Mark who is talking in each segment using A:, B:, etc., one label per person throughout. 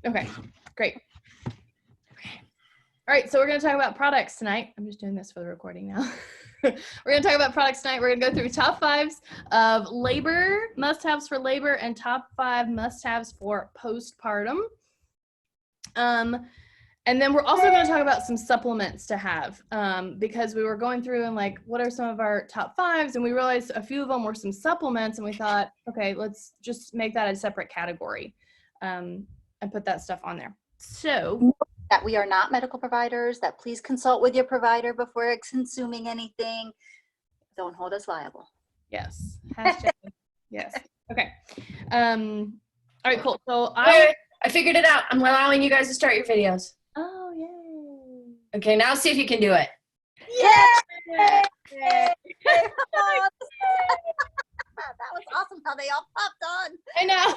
A: Okay, great. Okay. All right, so we're going to talk about products tonight. I'm just doing this for the recording now. We're going to talk about products tonight. We're going to go through top 5s of labor, must-haves for labor, and top 5 must-haves for postpartum. And then we're also going to talk about some supplements to have, because we were going through and like, what are some of our top 5s? And we realized a few of them were some supplements, and we thought, okay, let's just make that a separate category, and put that stuff on there. So
B: that we are not medical providers, that please consult with your provider before consuming anything. Don't hold us liable.
A: Yes. Hashtag, yes. Okay. All right, cool. So
C: I figured it out. I'm allowing you guys to start your videos.
A: Oh, yay.
C: Okay, now see if you can do it.
B: Yay! That was awesome how they all popped on.
A: I know.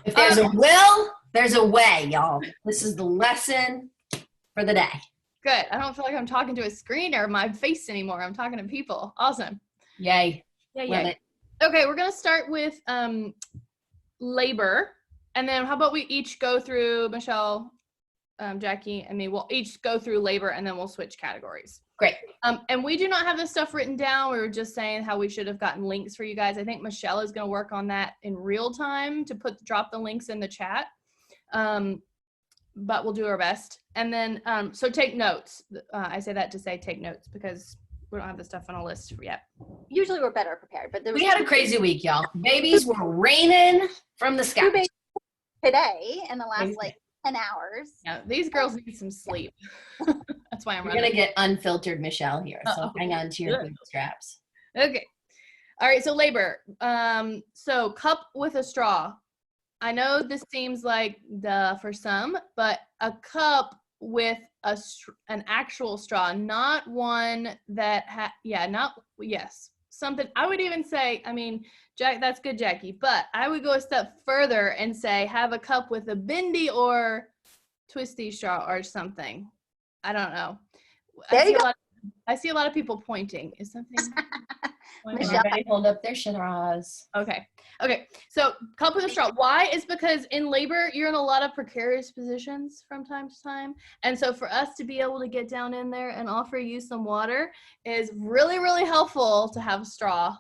C: If there's a will, there's a way, y'all. This is the lesson for the day.
A: Good. I don't feel like I'm talking to a screen or my face anymore. I'm talking to people. Awesome.
C: Yay.
A: Yeah,
C: Love
A: yeah.
C: it.
A: Okay, we're going to start with labor. And then how about we each go through, Michelle, Jackie, and me, we'll each go through labor and then we'll switch categories.
C: Great.
A: And we do not have this stuff written down. We were just saying how we should have gotten links for you guys. I think Michelle is going to work on that in real time to drop the links in the chat. But we'll do our best. And then, so take notes. I say that to say take notes because we don't have the stuff on a list yet.
B: Usually we're better prepared, but
C: We had a crazy week, y'all. Babies were raining from the sky.
B: 2 babies today in the last like 10 hours.
A: Yeah, these girls need some sleep. That's why I'm
C: We're
A: running.
C: going to get unfiltered Michelle here, so hang on to your bootstraps.
A: Okay. All right, so labor. So cup with a straw. I know this seems like duh for some, but a cup with an actual straw, not one that something. I would even say, I mean, Jack, that's good, Jackie, but I would go a step further and say have a cup with a bendy or twisty straw or something. I don't know. I see a lot of people pointing. Is something?
C: Everybody hold up their straws.
A: Okay. Okay. So cup with a straw. Why? Is because in labor, you're in a lot of precarious positions from time to time. And so for us to be able to get down in there and offer you some water is really, really helpful to have a straw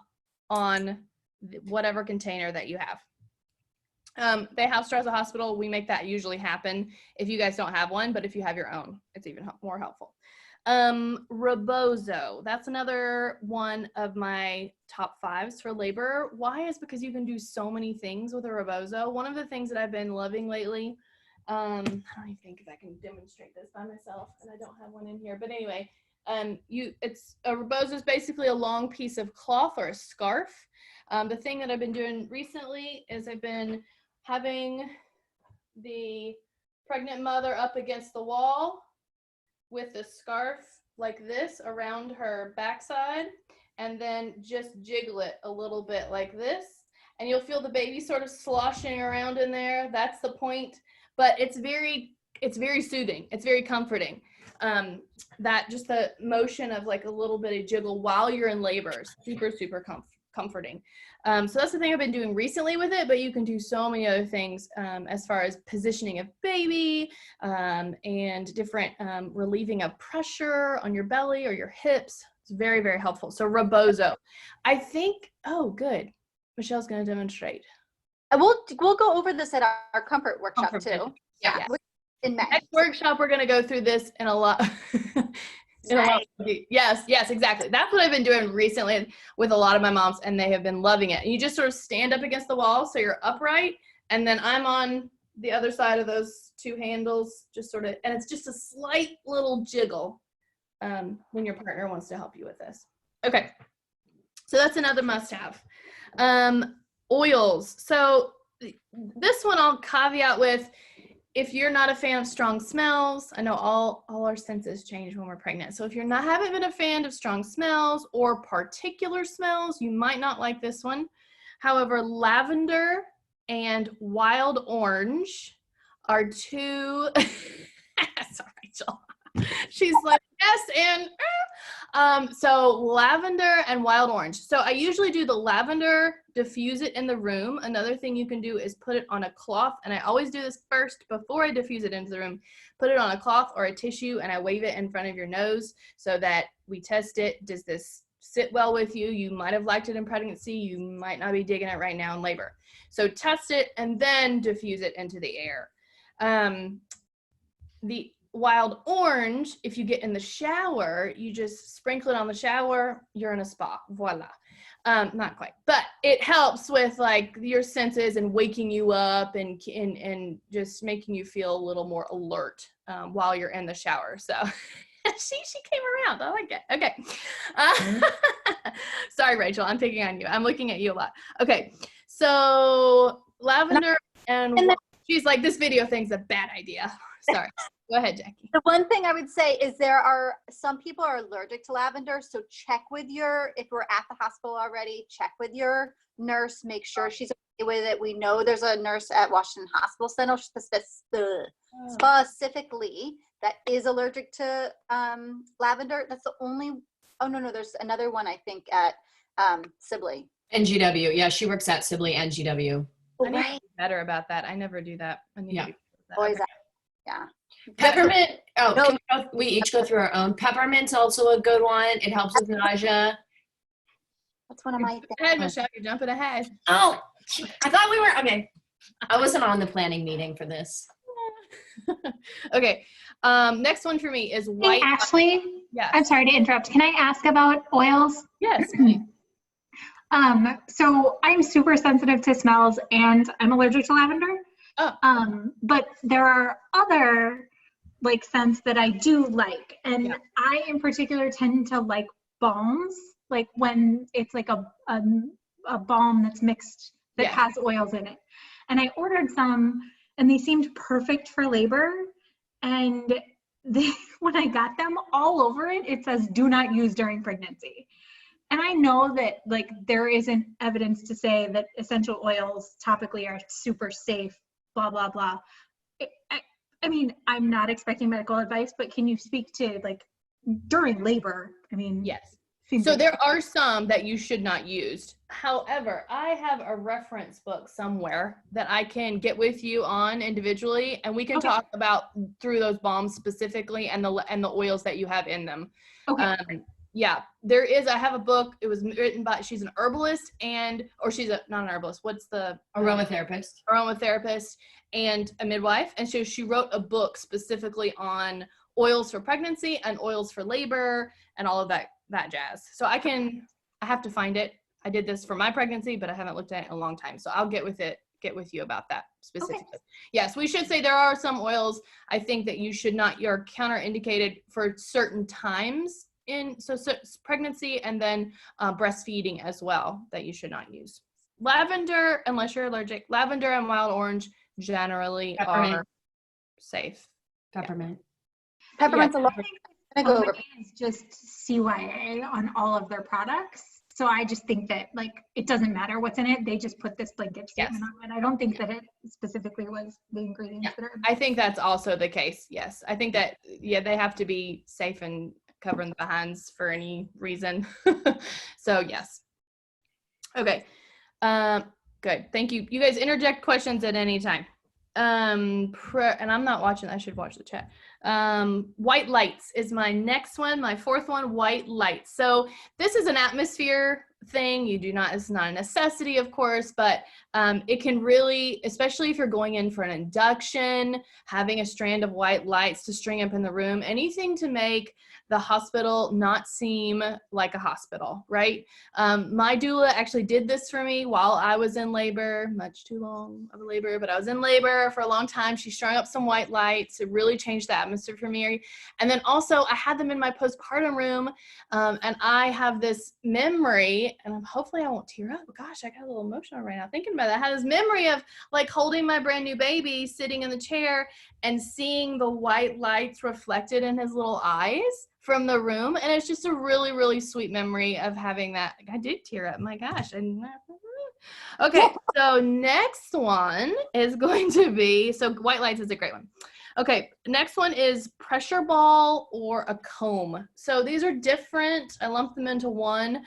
A: on whatever container that you have. They have straws at the hospital. We make that usually happen if you guys don't have one, but if you have your own, it's even more helpful. Rebozo, that's another one of my top 5s for labor. Why? Is because you can do so many things with a rebozo. One of the things that I've been loving lately, I don't even think if I can demonstrate this by myself, and I don't have one in here, but anyway, it's a rebozo is basically a long piece of cloth or a scarf. The thing that I've been doing recently is I've been having the pregnant mother up against the wall with a scarf like this around her backside, and then just jiggle it a little bit like this, and you'll feel the baby sort of sloshing around in there. That's the point, but it's very soothing. It's very comforting. That just the motion of like a little bit of jiggle while you're in labor is super, super comforting. So that's the thing I've been doing recently with it, but you can do so many other things as far as positioning of baby and different relieving of pressure on your belly or your hips. It's very, very helpful. So rebozo. I think, oh, good. Michelle's going to demonstrate.
B: We'll go over this at our comfort workshop too.
C: Yeah.
B: In May.
A: Next workshop, we're going to go through this in a lot. Yes, exactly. That's what I've been doing recently with a lot of my moms, and they have been loving it. And you just sort of stand up against the wall so you're upright, and then I'm on the other side of those two handles, just sort of, and it's just a slight little jiggle when your partner wants to help you with this. Okay, so that's another must-have. Oils. So this one I'll caveat with, if you're not a fan of strong smells, I know all our senses change when we're pregnant. So if you're haven't been a fan of strong smells or particular smells, you might not like this one. However, lavender and wild orange are two, sorry, Rachel. She's like, yes, and so lavender and wild orange. So I usually do the lavender, diffuse it in the room. Another thing you can do is put it on a cloth, and I always do this first before I diffuse it into the room. Put it on a cloth or a tissue, and I wave it in front of your nose so that we test it. Does this sit well with you? You might have liked it in pregnancy. You might not be digging it right now in labor. So test it and then diffuse it into the air. The wild orange, if you get in the shower, you just sprinkle it on the shower, you're in a spa. Voila. Not quite, but it helps with like your senses and waking you up and just making you feel a little more alert while you're in the shower. So she came around. I like it. Okay. Sorry, Rachel, I'm picking on you. I'm looking at you a lot. Okay. So lavender and she's like, this video thing's a bad idea. Sorry. Go ahead, Jackie.
B: The one thing I would say is some people are allergic to lavender. So check with if we're at the hospital already, check with your nurse, make sure she's okay with it. We know there's a nurse at Washington Hospital Center specifically that is allergic to lavender. That's the only, no, there's another one I think at Sibley.
C: NGW. Yeah, she works at Sibley NGW.
A: I need to be better about that. I never do that. I need to be
B: Always, yeah.
C: Peppermint. We each go through our own. Peppermint's also a good one. It helps with nausea.
B: That's one of my things.
A: Go ahead, Michelle. You're jumping ahead.
C: Oh, I thought we were okay. I wasn't on the planning meeting for this.
A: Okay. Next one for me is white.
D: Hey, Ashley.
A: Yeah.
D: I'm sorry to interrupt. Can I ask about oils?
A: Yes.
D: So I'm super sensitive to smells and I'm allergic to lavender.
A: Oh.
D: But there are other like scents that I do like. And I in particular tend to like balms, like when it's like a balm that's mixed that has oils in it. And I ordered some and they seemed perfect for labor. And when I got them all over it, it says do not use during pregnancy. And I know that like there isn't evidence to say that essential oils topically are super safe, blah, blah, blah. I mean, I'm not expecting medical advice, but can you speak to like during labor? I mean,
A: yes. So there are some that you should not use. However, I have a reference book somewhere that I can get with you on individually, and we can talk about through those balms specifically and the oils that you have in them.
D: Okay.
A: Yeah, there is. I have a book. It was written by, she's an herbalist or she's not an herbalist. What's the?
C: Aromatherapist.
A: Aromatherapist and a midwife. And so she wrote a book specifically on oils for pregnancy and oils for labor and all of that jazz. So I have to find it. I did this for my pregnancy, but I haven't looked at it in a long time. So I'll get with you about that specifically. Okay. Yes, we should say there are some oils I think that you should not, you're counterindicated for certain times so pregnancy and then breastfeeding as well that you should not use. Lavender, unless you're allergic, lavender and wild orange generally are safe.
C: Peppermint.
B: Peppermint's a lot.
D: Is just CYA on all of their products. So I just think that like it doesn't matter what's in it. They just put this blanket statement on it. I don't think that it specifically was the ingredients that are.
A: I think that's also the case. Yes. I think that, they have to be safe and covering the behinds for any reason. So yes. Okay. Good. Thank you. You guys interject questions at any time. And I'm not watching. I should watch the chat. White lights is my next one. My fourth one, white lights. So this is an atmosphere thing. It's not a necessity, of course, but it can really, especially if you're going in for an induction, having a strand of white lights to string up in the room, anything to make the hospital not seem like a hospital, right? My doula actually did this for me while I was in labor, much too long of a labor, but I was in labor for a long time. She strung up some white lights. It really changed the atmosphere for me. And then also I had them in my postpartum room, and I have this memory, and hopefully I won't tear up. Gosh, I got a little emotional right now thinking about that. I had this memory of like holding my brand new baby sitting in the chair and seeing the white lights reflected in his little eyes from the room. And it's just a really, really sweet memory of having that. I did tear up. My gosh. Okay. So next one is going to be, so white lights is a great one. Okay, next one is pressure ball or a comb. So these are different. I lumped them into one.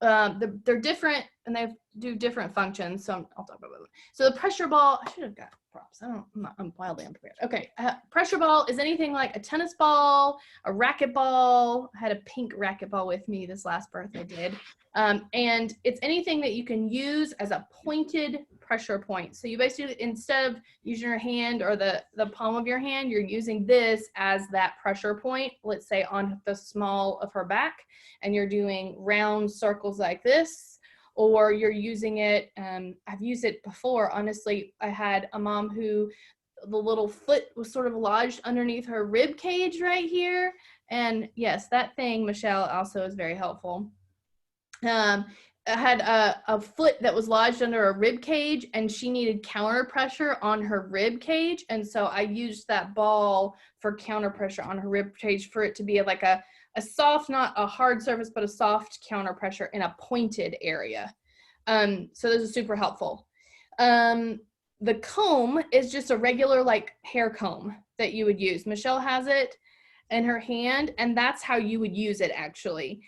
A: They're different and they do different functions. So I'll talk about them. So the pressure ball, I should have got props. I'm wildly unprepared. Okay, pressure ball is anything like a tennis ball, a racquetball. I had a pink racquetball with me this last birthday did. And it's anything that you can use as a pointed pressure point. So you basically, instead of using your hand or the palm of your hand, you're using this as that pressure point, let's say on the small of her back, and you're doing round circles like this, or you're using it, I've used it before, honestly. I had a mom who the little foot was sort of lodged underneath her rib cage right here. And yes, that thing, Michele, also is very helpful. I had a foot that was lodged under a rib cage and she needed counter pressure on her rib cage. And so I used that ball for counter pressure on her rib cage for it to be like a soft, not a hard surface, but a soft counter pressure in a pointed area. So those are super helpful. The comb is just a regular like hair comb that you would use. Michele has it in her hand, and that's how you would use it actually.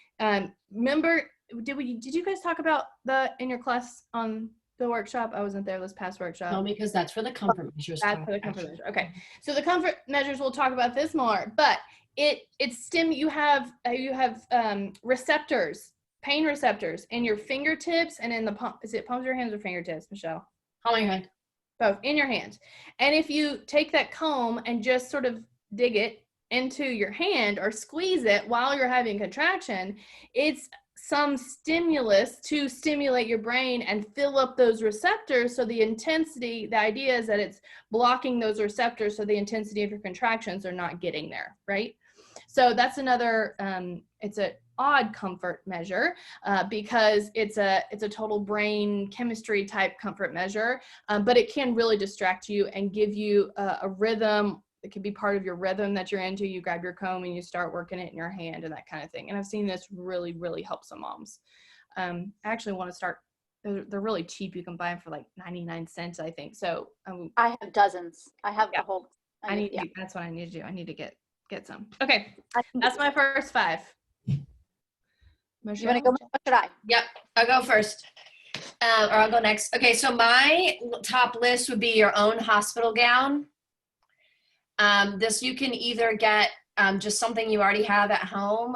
A: Remember, did you guys talk about that in your class on the workshop? I wasn't there this past workshop.
C: No, because that's for the comfort measures.
A: That's for the comfort measure. Okay, so the comfort measures, we'll talk about this more, but you have receptors, pain receptors in your fingertips and in the palm. Is it palms of your hands or fingertips, Michele?
C: Palm of your hand.
A: Both, in your hand. And if you take that comb and just sort of dig it into your hand or squeeze it while you're having contraction, it's some stimulus to stimulate your brain and fill up those receptors. So the intensity, the idea is that it's blocking those receptors so the intensity of your contractions are not getting there, right? So that's another, it's an odd comfort measure because it's a total brain chemistry type comfort measure, but it can really distract you and give you a rhythm. It can be part of your rhythm that you're into. You grab your comb and you start working it in your hand and that kind of thing. And I've seen this really, really help some moms. I actually want to start, they're really cheap. You can buy them for like 99 cents, I think. So
B: I have dozens. I have the whole.
A: that's what I need to do. I need to get some. Okay, that's my first 5. Michele?
B: You want to go? What should I?
C: Yep, I'll go first. Or I'll go next. Okay, so my top list would be your own hospital gown. This you can either get just something you already have at home,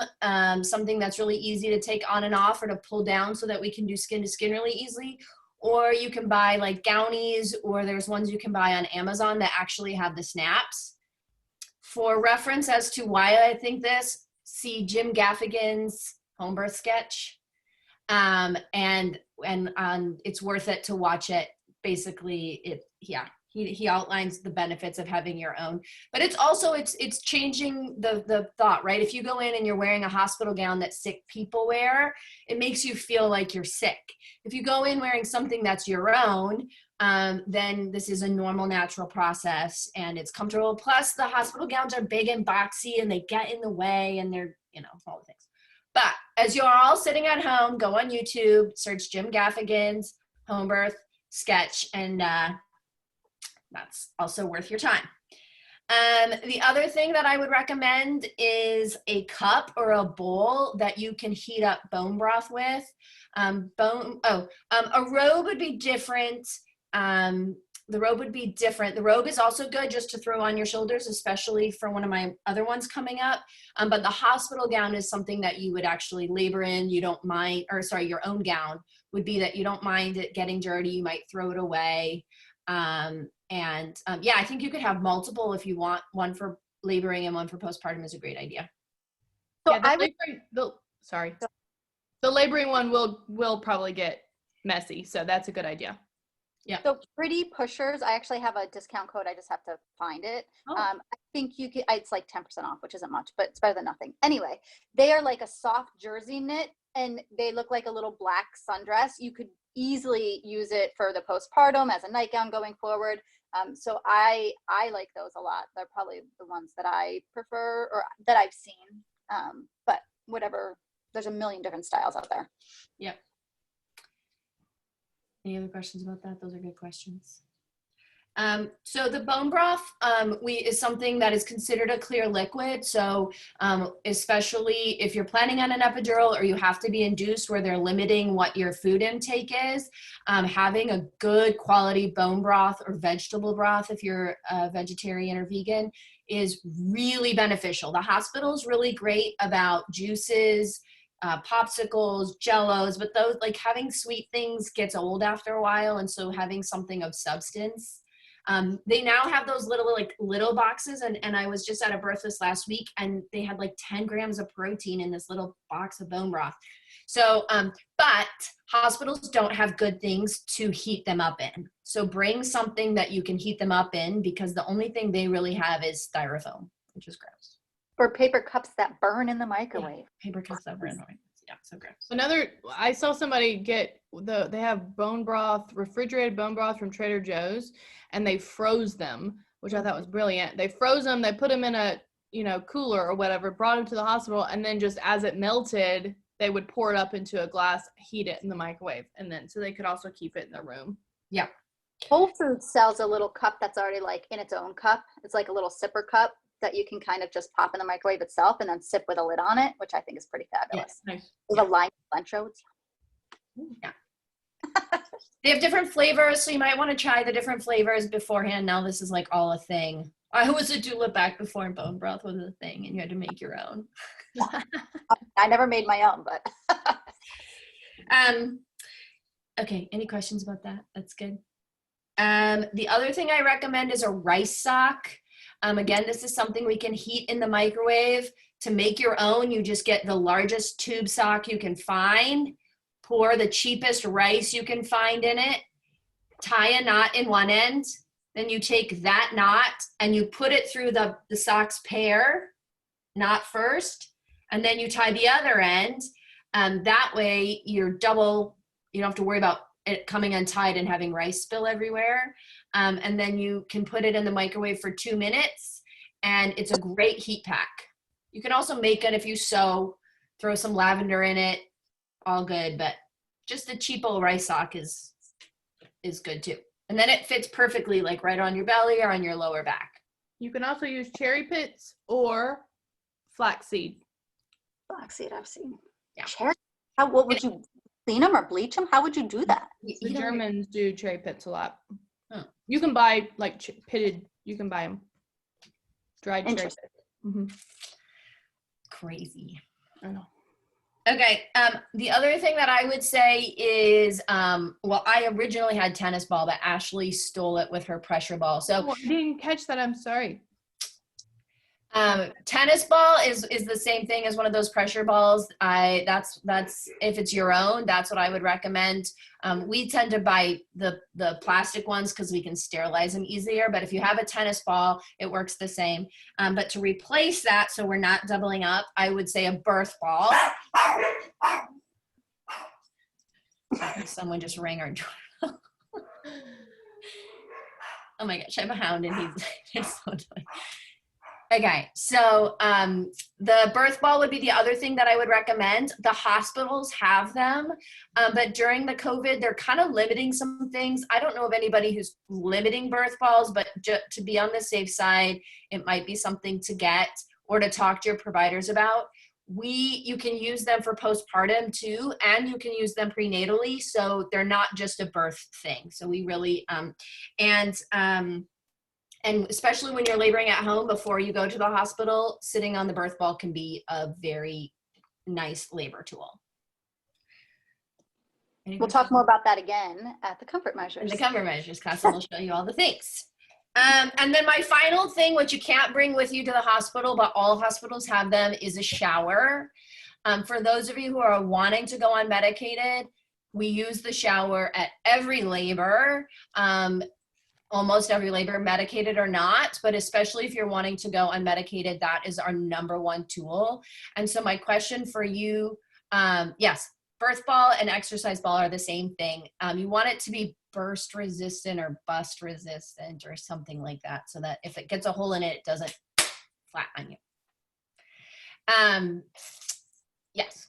C: something that's really easy to take on and off or to pull down so that we can do skin to skin really easily. Or you can buy like gownies, or there's ones you can buy on Amazon that actually have the snaps. For reference as to why I think this, see Jim Gaffigan's home birth sketch. And it's worth it to watch it. Basically, he outlines the benefits of having your own, but it's also, it's changing the thought, right? If you go in and you're wearing a hospital gown that sick people wear, it makes you feel like you're sick. If you go in wearing something that's your own, then this is a normal, natural process and it's comfortable. Plus the hospital gowns are big and boxy and they get in the way and they're, all the things. But as you're all sitting at home, go on YouTube, search Jim Gaffigan's home birth sketch, and that's also worth your time. The other thing that I would recommend is a cup or a bowl that you can heat up bone broth with. A robe would be different. The robe would be different. The robe is also good just to throw on your shoulders, especially for one of my other ones coming up. But the hospital gown is something that you would actually labor in. You don't mind, your own gown would be that you don't mind it getting dirty. You might throw it away. I think you could have multiple if you want. One for laboring and one for postpartum is a great idea.
B: So
A: the laboring one will probably get messy, so that's a good idea. Yeah.
B: So Pretty Pushers, I actually have a discount code. I just have to find it. I think you could, it's like 10% off, which isn't much, but it's better than nothing. Anyway, they are like a soft jersey knit and they look like a little black sundress. You could easily use it for the postpartum as a nightgown going forward. So I like those a lot. They're probably the ones that I prefer or that I've seen. But whatever, there's a million different styles out there.
C: Yep. Any other questions about that? Those are good questions. So the bone broth is something that is considered a clear liquid. So especially if you're planning on an epidural or you have to be induced where they're limiting what your food intake is, having a good quality bone broth or vegetable broth, if you're a vegetarian or vegan, is really beneficial. The hospital is really great about juices, popsicles, jellos, but those, like, having sweet things gets old after a while. And so having something of substance. They now have those little boxes, and I was just at a birth this last week, and they had like 10 grams of protein in this little box of bone broth. So, but hospitals don't have good things to heat them up in. So bring something that you can heat them up in, because the only thing they really have is styrofoam, which is gross.
B: Or paper cups that burn in the microwave.
C: Paper cups that burn. Yeah, so gross.
A: I saw somebody get they have bone broth, refrigerated bone broth from Trader Joe's, and they froze them, which I thought was brilliant. They froze them, they put them in a, cooler or whatever, brought them to the hospital, and then just as it melted, they would pour it up into a glass, heat it in the microwave, and then so they could also keep it in their room.
C: Yeah.
B: Whole Foods sells a little cup that's already like in its own cup. It's like a little sipper cup that you can kind of just pop in the microwave itself and then sip with a lid on it, which I think is pretty fabulous.
A: Yeah, nice.
B: With a lime cilantro.
C: Yeah. They have different flavors, so you might want to try the different flavors beforehand. Now this is like all a thing. I was a doula back before bone broth was a thing, and you had to make your own.
B: I never made my own, but.
C: Okay, any questions about that? That's good. The other thing I recommend is a rice sock. Again, this is something we can heat in the microwave. To make your own, you just get the largest tube sock you can find, pour the cheapest rice you can find in it, tie a knot in one end, then you take that knot and you put it through the sock's pair, knot first, and then you tie the other end. That way you don't have to worry about it coming untied and having rice spill everywhere. And then you can put it in the microwave for 2 minutes, and it's a great heat pack. You can also make it if you sew, throw some lavender in it, all good, but just a cheap old rice sock is good too. And then it fits perfectly, like right on your belly or on your lower back.
A: You can also use cherry pits or flaxseed.
B: Flaxseed, I've seen.
C: Yeah.
B: Cherry? What would you clean them or bleach them? How would you do that?
A: The Germans do cherry pits a lot.
C: Huh.
A: You can buy like pitted. You can buy them. Dried cherry pits. Mm-hmm.
C: Crazy.
A: I know.
C: Okay. The other thing that I would say is, I originally had tennis ball, but Ashley stole it with her pressure ball. So
A: I didn't catch that. I'm sorry.
C: Tennis ball is the same thing as one of those pressure balls. That's if it's your own, that's what I would recommend. We tend to buy the plastic ones because we can sterilize them easier. But if you have a tennis ball, it works the same. But to replace that, so we're not doubling up, I would say a birth ball. Someone just rang our doorbell. Oh my gosh, I have a hound and he's so annoying. Okay, so the birth ball would be the other thing that I would recommend. The hospitals have them, but during the COVID, they're kind of limiting some things. I don't know of anybody who's limiting birth balls, but to be on the safe side, it might be something to get or to talk to your providers about. You can use them for postpartum too, and you can use them prenatally, so they're not just a birth thing. So we really, and especially when you're laboring at home before you go to the hospital, sitting on the birth ball can be a very nice labor tool.
B: We'll talk more about that again at the comfort measures.
C: In the comfort measures class, and we'll show you all the things. And then my final thing, which you can't bring with you to the hospital, but all hospitals have them, is a shower. For those of you who are wanting to go unmedicated, we use the shower at every labor. Almost every labor, medicated or not, but especially if you're wanting to go unmedicated, that is our #1 tool. And so my question for you, yes, birth ball and exercise ball are the same thing. You want it to be burst resistant or bust resistant or something like that, so that if it gets a hole in it, it doesn't flat on you. Yes.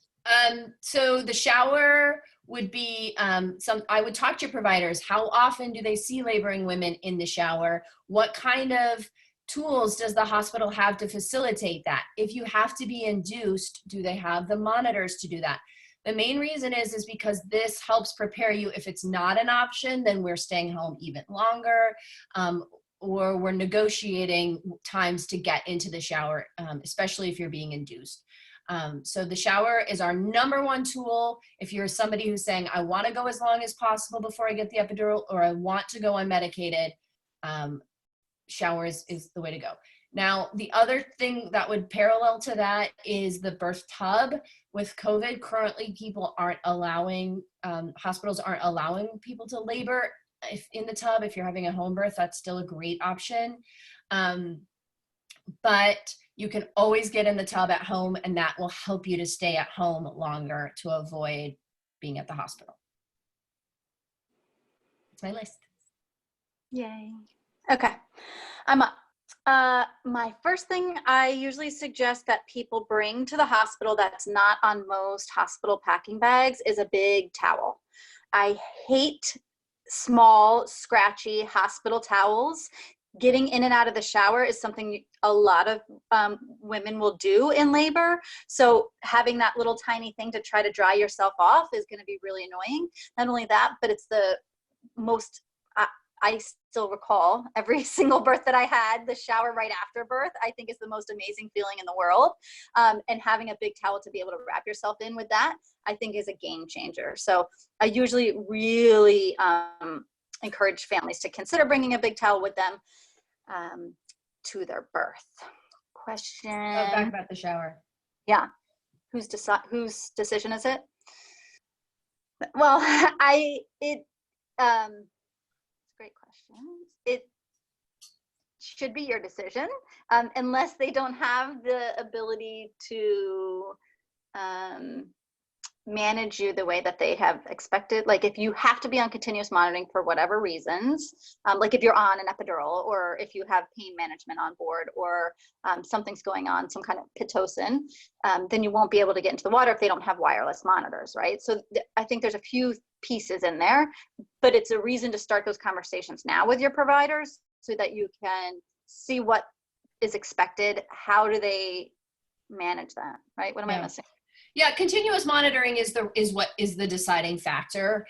C: So the shower would be I would talk to your providers. How often do they see laboring women in the shower? What kind of tools does the hospital have to facilitate that? If you have to be induced, do they have the monitors to do that? The main reason is because this helps prepare you. If it's not an option, then we're staying home even longer, or we're negotiating times to get into the shower, especially if you're being induced. So the shower is our #1 tool. If you're somebody who's saying, I want to go as long as possible before I get the epidural, or I want to go unmedicated, shower is the way to go. Now, the other thing that would parallel to that is the birth tub. With COVID, currently people aren't allowing, hospitals aren't allowing people to labor in the tub. If you're having a home birth, that's still a great option. But you can always get in the tub at home, and that will help you to stay at home longer to avoid being at the hospital. That's my list.
B: Yay. Okay, I'm up. My first thing I usually suggest that people bring to the hospital that's not on most hospital packing bags is a big towel. I hate small, scratchy hospital towels. Getting in and out of the shower is something a lot of women will do in labor. So having that little tiny thing to try to dry yourself off is going to be really annoying. Not only that, but it's the most, I still recall every single birth that I had, the shower right after birth, I think is the most amazing feeling in the world. And having a big towel to be able to wrap yourself in with that, I think is a game changer. So I usually really encourage families to consider bringing a big towel with them to their birth. Question.
C: Oh, back about the shower.
B: Yeah. Whose decision is it? Well, great question. It should be your decision, unless they don't have the ability to manage you the way that they have expected. Like if you have to be on continuous monitoring for whatever reasons, like if you're on an epidural, or if you have pain management on board, or something's going on, some kind of Pitocin, then you won't be able to get into the water if they don't have wireless monitors, right? So I think there's a few pieces in there, but it's a reason to start those conversations now with your providers so that you can see what is expected. How do they manage that, right? What am I missing?
C: Yeah, continuous monitoring is what is the deciding factor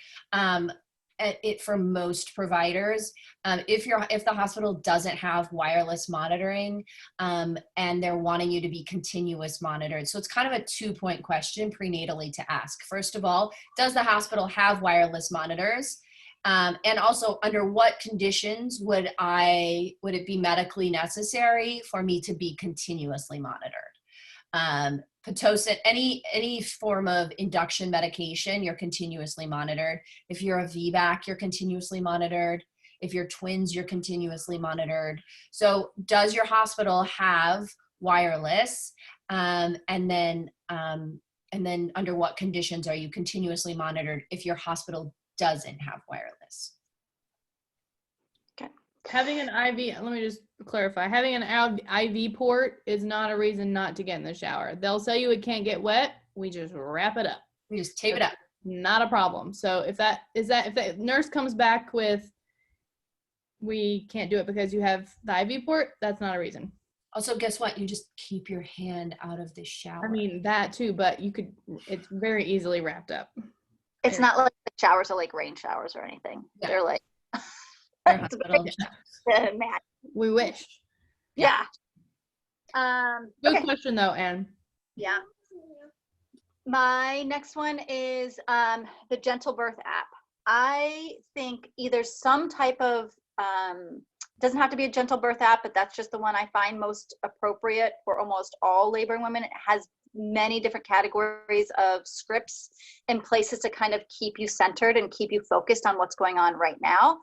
C: for most providers. If the hospital doesn't have wireless monitoring and they're wanting you to be continuous monitored, so it's kind of a 2-point question prenatally to ask. First of all, does the hospital have wireless monitors? And also, under what conditions would it be medically necessary for me to be continuously monitored? Pitocin, any form of induction medication, you're continuously monitored. If you're a VBAC, you're continuously monitored. If you're twins, you're continuously monitored. So does your hospital have wireless? And then under what conditions are you continuously monitored if your hospital doesn't have wireless?
A: Having an IV, let me just clarify, having an IV port is not a reason not to get in the shower. They'll tell you it can't get wet. We just wrap it up.
C: We just tape it up.
A: Not a problem. So if the nurse comes back with, we can't do it because you have the IV port, that's not a reason.
C: Also, guess what? You just keep your hand out of the shower.
A: I mean, that too, but it's very easily wrapped up.
B: It's not like the showers are like rain showers or anything. Yeah. They're like,
A: we wish.
B: Yeah.
A: Good question though, Anne.
B: Yeah. My next one is the Gentle Birth app. I think either some type of doesn't have to be a Gentle Birth app, but that's just the one I find most appropriate for almost all laboring women. It has many different categories of scripts and places to kind of keep you centered and keep you focused on what's going on right now.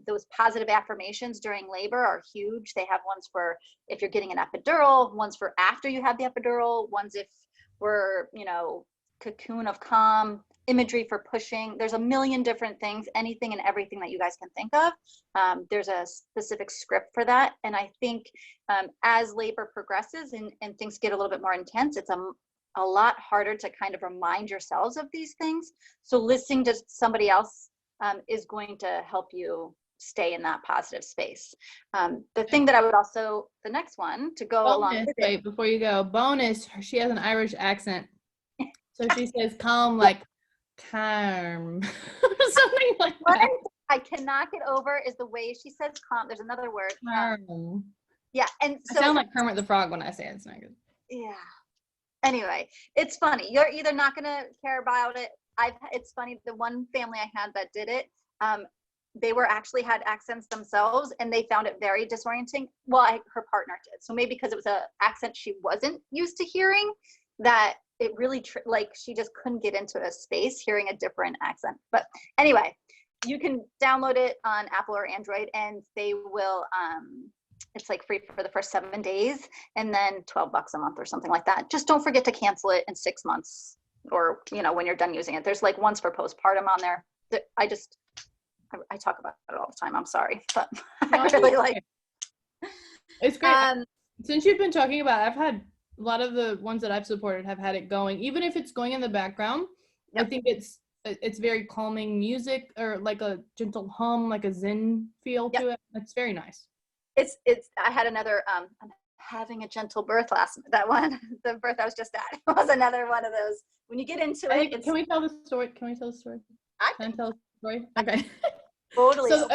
B: Those positive affirmations during labor are huge. They have ones for if you're getting an epidural, ones for after you have the epidural, ones if we're, cocoon of calm, imagery for pushing. There's a million different things, anything and everything that you guys can think of. There's a specific script for that. And I think as labor progresses and things get a little bit more intense, it's a a lot harder to kind of remind yourselves of these things. So listening to somebody else is going to help you stay in that positive space. The thing that I would also, the next one to go along with it.
A: Wait, before you go, bonus, she has an Irish accent. So she says calm like calm. Something like
B: One
A: that.
B: I cannot get over is the way she says calm. There's another word.
A: Calm.
B: Yeah, and
A: I
B: so
A: sound like Kermit the Frog when I say it. It's not good.
B: yeah. Anyway, it's funny. You're either not gonna care about it. It's funny. The one family I had that did it, they were actually had accents themselves, and they found it very disorienting. Well, her partner did. So maybe because it was an accent she wasn't used to hearing, that it really like she just couldn't get into a space hearing a different accent. But anyway, you can download it on Apple or Android, and they will. It's like free for the first 7 days, and then $12 a month or something like that. Just don't forget to cancel it in 6 months, or when you're done using it. There's like ones for postpartum on there. I talk about it all the time. I'm sorry, but I really like it.
A: It's great. Since you've been talking about it, I've had a lot of the ones that I've supported have had it going, even if it's going in the background. Yep. I think it's very calming music, or like a gentle hum, like a zen feel to it. It's very nice.
B: I had another I'm having a gentle birth that one, the birth I was just at, was another one of those. When you get into it,
A: can we tell the story? Can I tell the story? Okay.
B: Totally.
A: So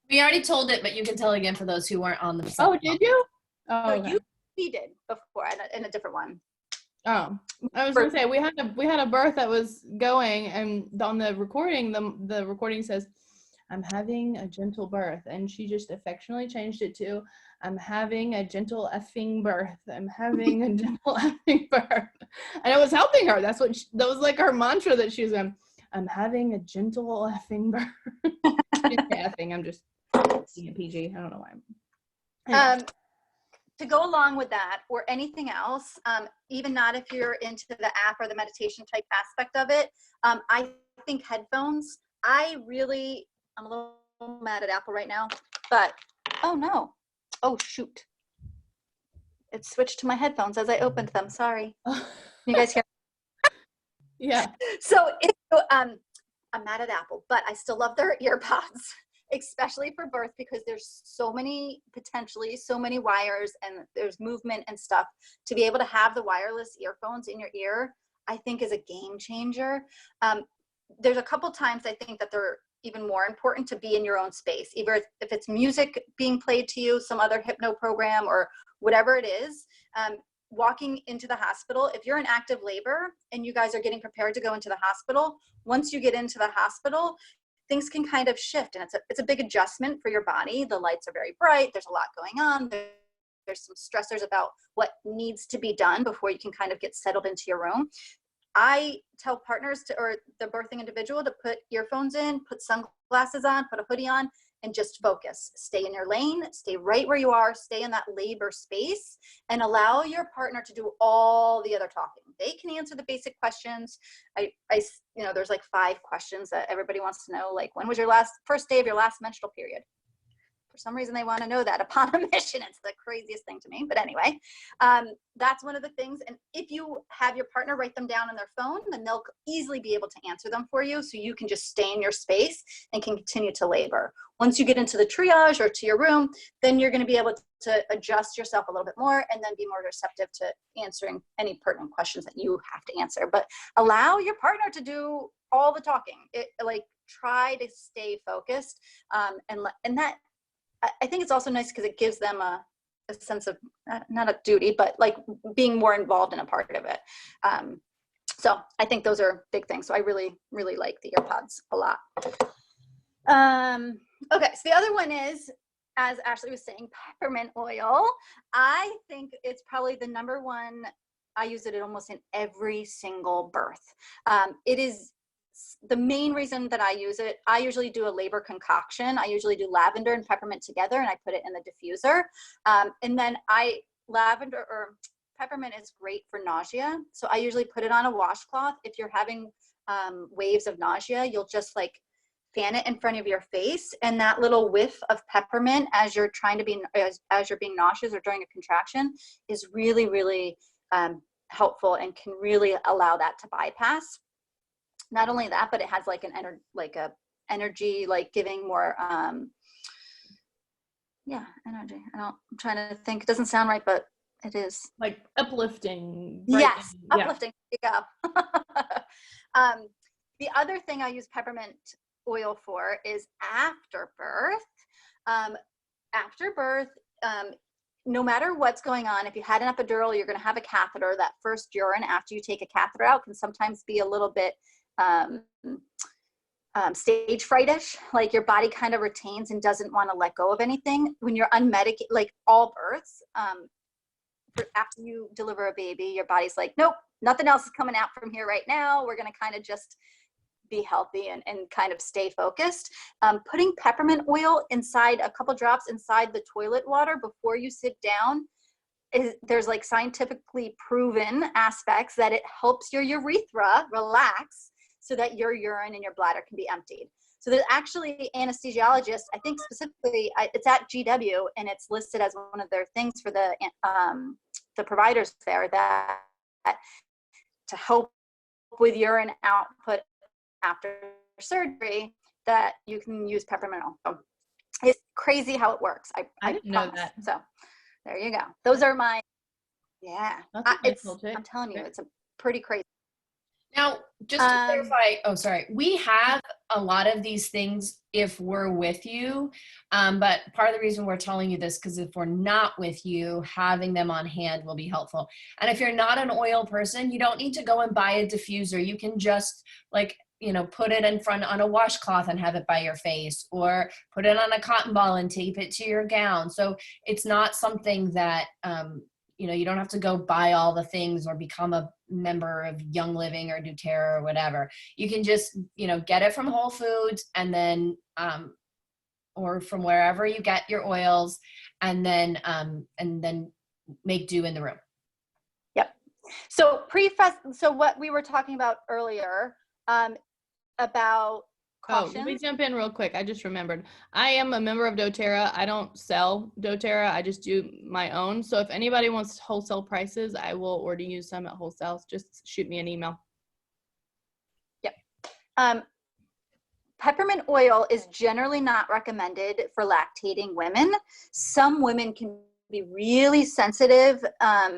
C: we already told it, but you can tell again for those who weren't on the.
A: Oh, did you? Oh,
B: no,
A: okay.
B: we did before in a different one.
A: Oh, I was gonna say we had a birth that was going, and on the recording, the recording says, "I'm having a gentle birth," and she just affectionately changed it to, "I'm having a gentle effing birth. I'm having a gentle effing birth," and it was helping her. That was like her mantra that she was going. I'm having a gentle effing birth. Effing. I'm just being a PG. I don't know why.
B: Anyway. To go along with that, or anything else, even not if you're into the app or the meditation type aspect of it, I think headphones. I'm a little mad at Apple right now, but oh no, oh shoot, it switched to my headphones as I opened them. Sorry, you guys hear?
A: Yeah.
B: So I'm mad at Apple, but I still love their earpods, especially for birth, because there's potentially so many wires, and there's movement and stuff. To be able to have the wireless earphones in your ear, I think is a game changer. There's a couple times I think that they're even more important to be in your own space, either if it's music being played to you, some other hypno program, or whatever it is. Walking into the hospital, if you're in active labor and you guys are getting prepared to go into the hospital, once you get into the hospital, things can kind of shift, and it's a big adjustment for your body. The lights are very bright. There's a lot going on. There's some stressors about what needs to be done before you can kind of get settled into your room. I tell partners or the birthing individual to put earphones in, put sunglasses on, put a hoodie on, and just focus. Stay in your lane, stay right where you are, stay in that labor space, and allow your partner to do all the other talking. They can answer the basic questions. There's like 5 questions that everybody wants to know, like, when was your first day of your last menstrual period? For some reason, they want to know that upon admission. It's the craziest thing to me. But anyway, that's one of the things. And if you have your partner write them down on their phone, then they'll easily be able to answer them for you. So you can just stay in your space and can continue to labor. Once you get into the triage or to your room, then you're going to be able to adjust yourself a little bit more, and then be more receptive to answering any pertinent questions that you have to answer. But allow your partner to do all the talking. Try to stay focused. And that, I think it's also nice because it gives them a sense of, not a duty, but like being more involved in a part of it. So I think those are big things. So I really, really like the earpods a lot. Okay, so the other one is, as Ashley was saying, peppermint oil. I think it's probably the number one. I use it almost in every single birth. It is the main reason that I use it. I usually do a labor concoction. I usually do lavender and peppermint together, and I put it in the diffuser. And then lavender or peppermint is great for nausea. So I usually put it on a washcloth. If you're having waves of nausea, you'll just like fan it in front of your face, and that little whiff of peppermint as you're trying to be, as you're being nauseous or during a contraction, is really, really helpful and can really allow that to bypass. Not only that, but it has like a energy, like giving more, energy. I'm trying to think. It doesn't sound right, but it is.
A: Like uplifting.
B: Yes,
A: brightening.
B: uplifting. There you go. The other thing I use peppermint oil for is after birth. After birth, no matter what's going on, if you had an epidural, you're going to have a catheter. That first urine after you take a catheter out can sometimes be a little bit stage frightish, like your body kind of retains and doesn't want to let go of anything. When you're unmedicated, like all births, after you deliver a baby, your body's like, nope, nothing else is coming out from here right now. We're going to kind of just be healthy and kind of stay focused. Putting peppermint oil inside, a couple drops inside the toilet water before you sit down, there's like scientifically proven aspects that it helps your urethra relax so that your urine and your bladder can be emptied. So there's actually anesthesiologists, I think specifically, it's at GW, and it's listed as one of their things for the providers there, that to help with urine output after surgery, that you can use peppermint oil. So it's crazy how it works.
A: I didn't know that.
B: So there you go. Those are my,
A: That's a nice little tip.
B: I'm telling you, it's a pretty crazy.
C: Now, just to clarify, we have a lot of these things if we're with you, but part of the reason we're telling you this, because if we're not with you, having them on hand will be helpful. And if you're not an oil person, you don't need to go and buy a diffuser. You can just put it in front on a washcloth and have it by your face, or put it on a cotton ball and tape it to your gown. So it's not something that, you don't have to go buy all the things or become a member of Young Living or doTERRA or whatever. You can just, get it from Whole Foods, and then, or from wherever you get your oils, and then make do in the room.
B: Yep. So so what we were talking about earlier, about cautions.
A: Let me jump in real quick. I just remembered. I am a member of doTERRA. I don't sell doTERRA. I just do my own. So if anybody wants wholesale prices, I will order you some at wholesale. Just shoot me an email.
B: Yep. Peppermint oil is generally not recommended for lactating women. Some women can be really sensitive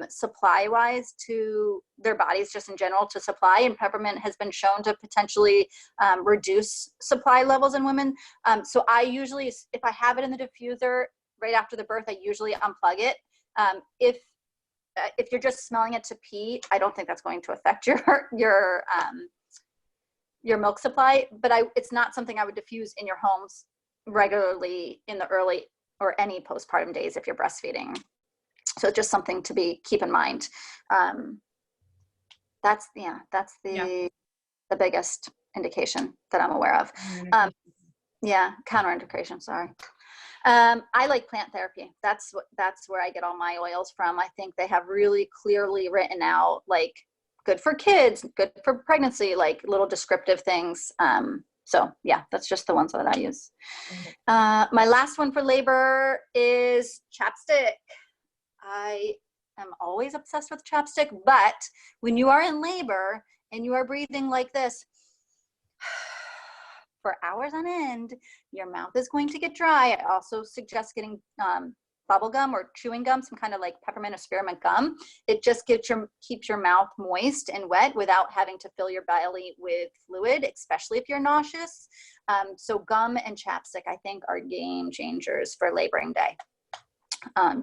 B: supply-wise to their bodies, just in general, to supply, and peppermint has been shown to potentially reduce supply levels in women. So I usually, if I have it in the diffuser right after the birth, I usually unplug it. If you're just smelling it to pee, I don't think that's going to affect your milk supply, but it's not something I would diffuse in your homes regularly in the early or any postpartum days if you're breastfeeding. So just something to keep in mind. That's the biggest indication that I'm aware of. Counterindication, sorry. I like plant therapy. That's where I get all my oils from. I think they have really clearly written out, like, good for kids, good for pregnancy, like little descriptive things. So yeah, that's just the ones that I use. My last one for labor is chapstick. I am always obsessed with chapstick, but when you are in labor and you are breathing like this for hours on end, your mouth is going to get dry. I also suggest getting bubble gum or chewing gum, some kind of like peppermint or spearmint gum. It just keeps your mouth moist and wet without having to fill your belly with fluid, especially if you're nauseous. So gum and chapstick, I think, are game changers for laboring day.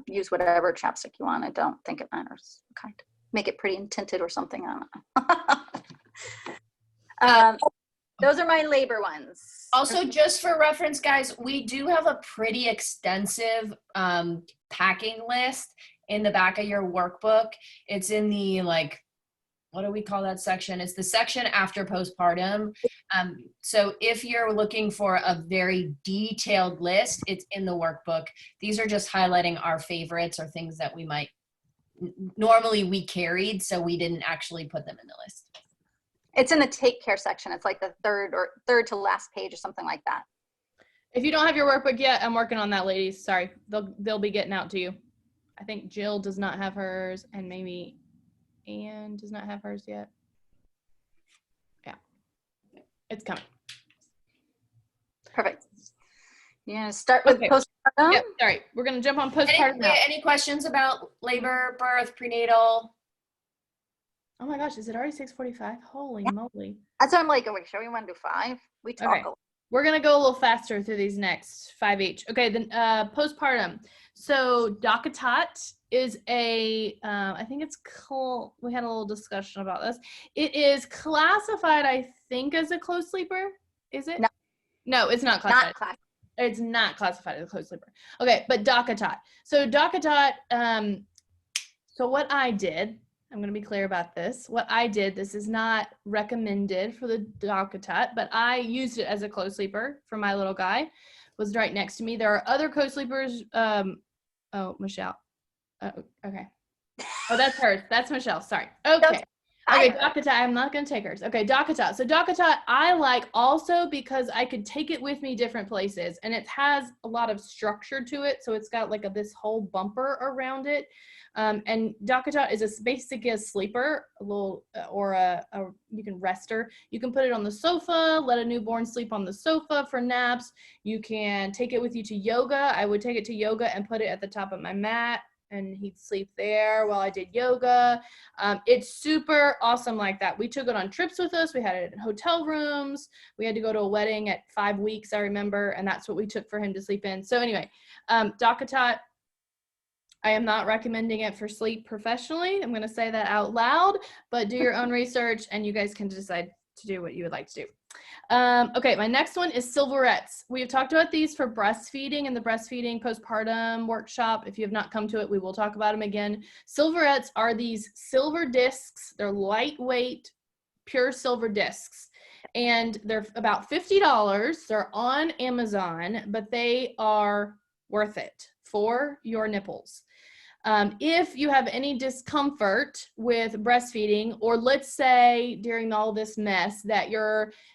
B: Use whatever chapstick you want. I don't think it matters. Kind of make it pretty and tinted or something. I don't know. Those are my labor ones.
C: Also, just for reference, guys, we do have a pretty extensive packing list in the back of your workbook. It's in the, what do we call that section? It's the section after postpartum. So if you're looking for a very detailed list, it's in the workbook. These are just highlighting our favorites or things that we might normally we carried, so we didn't actually put them in the list.
B: It's in the take care section. It's like the third to last page or something like that.
A: If you don't have your workbook yet, I'm working on that, ladies. Sorry, they'll be getting out to you. I think Jill does not have hers, and maybe and does not have hers yet. Yeah, it's coming.
B: Perfect. You're gonna start with
A: Okay.
B: postpartum?
A: Yep, sorry. We're gonna jump on postpartum now.
C: Any questions about labor, birth, prenatal?
A: Oh my gosh, is it already 6:45? Holy moly.
B: That's why I'm like, are we sure we want to do 5? We talk
A: Okay.
B: a lot.
A: We're gonna go a little faster through these next 5 each. Okay, then postpartum. So DockATot is a, I think it's cool. We had a little discussion about this. It is classified, I think, as a close sleeper. Is it?
B: No.
A: No, it's not classified.
B: Not class.
A: It's not classified as a close sleeper. Okay, but DockATot. So DockATot, so what I did, I'm going to be clear about this. What I did, this is not recommended for the DockATot, but I used it as a co-sleeper for my little guy. Was right next to me. There are other co-sleepers. Oh, Michele. Okay. Oh, that's hers. That's Michelle. Sorry. Okay. Okay, DockATot. I'm not going to take hers. Okay, DockATot. So DockATot I like also because I could take it with me different places, and it has a lot of structure to it. So it's got like this whole bumper around it. And DockATot is basically a sleeper, a little, or you can rest her. You can put it on the sofa, let a newborn sleep on the sofa for naps. You can take it with you to yoga. I would take it to yoga and put it at the top of my mat, and he'd sleep there while I did yoga. It's super awesome like that. We took it on trips with us. We had it in hotel rooms. We had to go to a wedding at 5 weeks, I remember, and that's what we took for him to sleep in. So anyway, DockATot, I am not recommending it for sleep professionally. I'm going to say that out loud, but do your own research and you guys can decide to do what you would like to do. Okay, my next one is silverettes. We have talked about these for breastfeeding in the breastfeeding postpartum workshop. If you have not come to it, we will talk about them again. Silverettes are these silver discs. They're lightweight, pure silver discs. And they're about $50. They're on Amazon, but they are worth it for your nipples. If you have any discomfort with breastfeeding, or let's say during all this mess that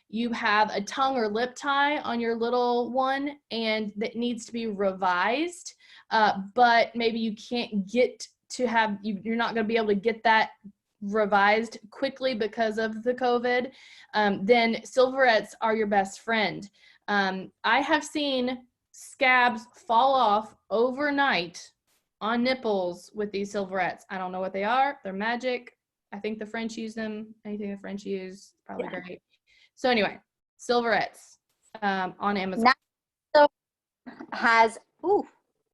A: you have a tongue or lip tie on your little one and that needs to be revised, but maybe you can't get to have, you're not going to be able to get that revised quickly because of the COVID, then silverettes are your best friend. I have seen scabs fall off overnight on nipples with these silverettes. I don't know what they are. They're magic. I think the French use them. Anything the French use, probably great. So anyway, silverettes on Amazon.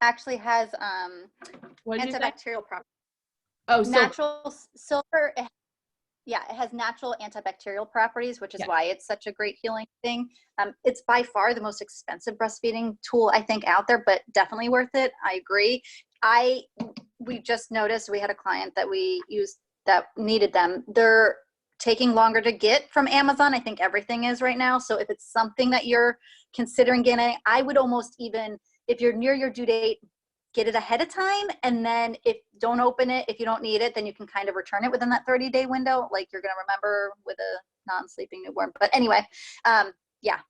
B: Actually has antibacterial properties.
A: Oh,
B: natural silver. It has natural antibacterial properties, which is why it's such a great healing thing. It's by far the most expensive breastfeeding tool I think out there, but definitely worth it. I agree. We just noticed we had a client that we used that needed them. They're taking longer to get from Amazon. I think everything is right now. So if it's something that you're considering getting, I would almost even, if you're near your due date, get it ahead of time. And then don't open it. If you don't need it, then you can kind of return it within that 30-day window. Like you're going to remember with a non-sleeping newborn. But anyway,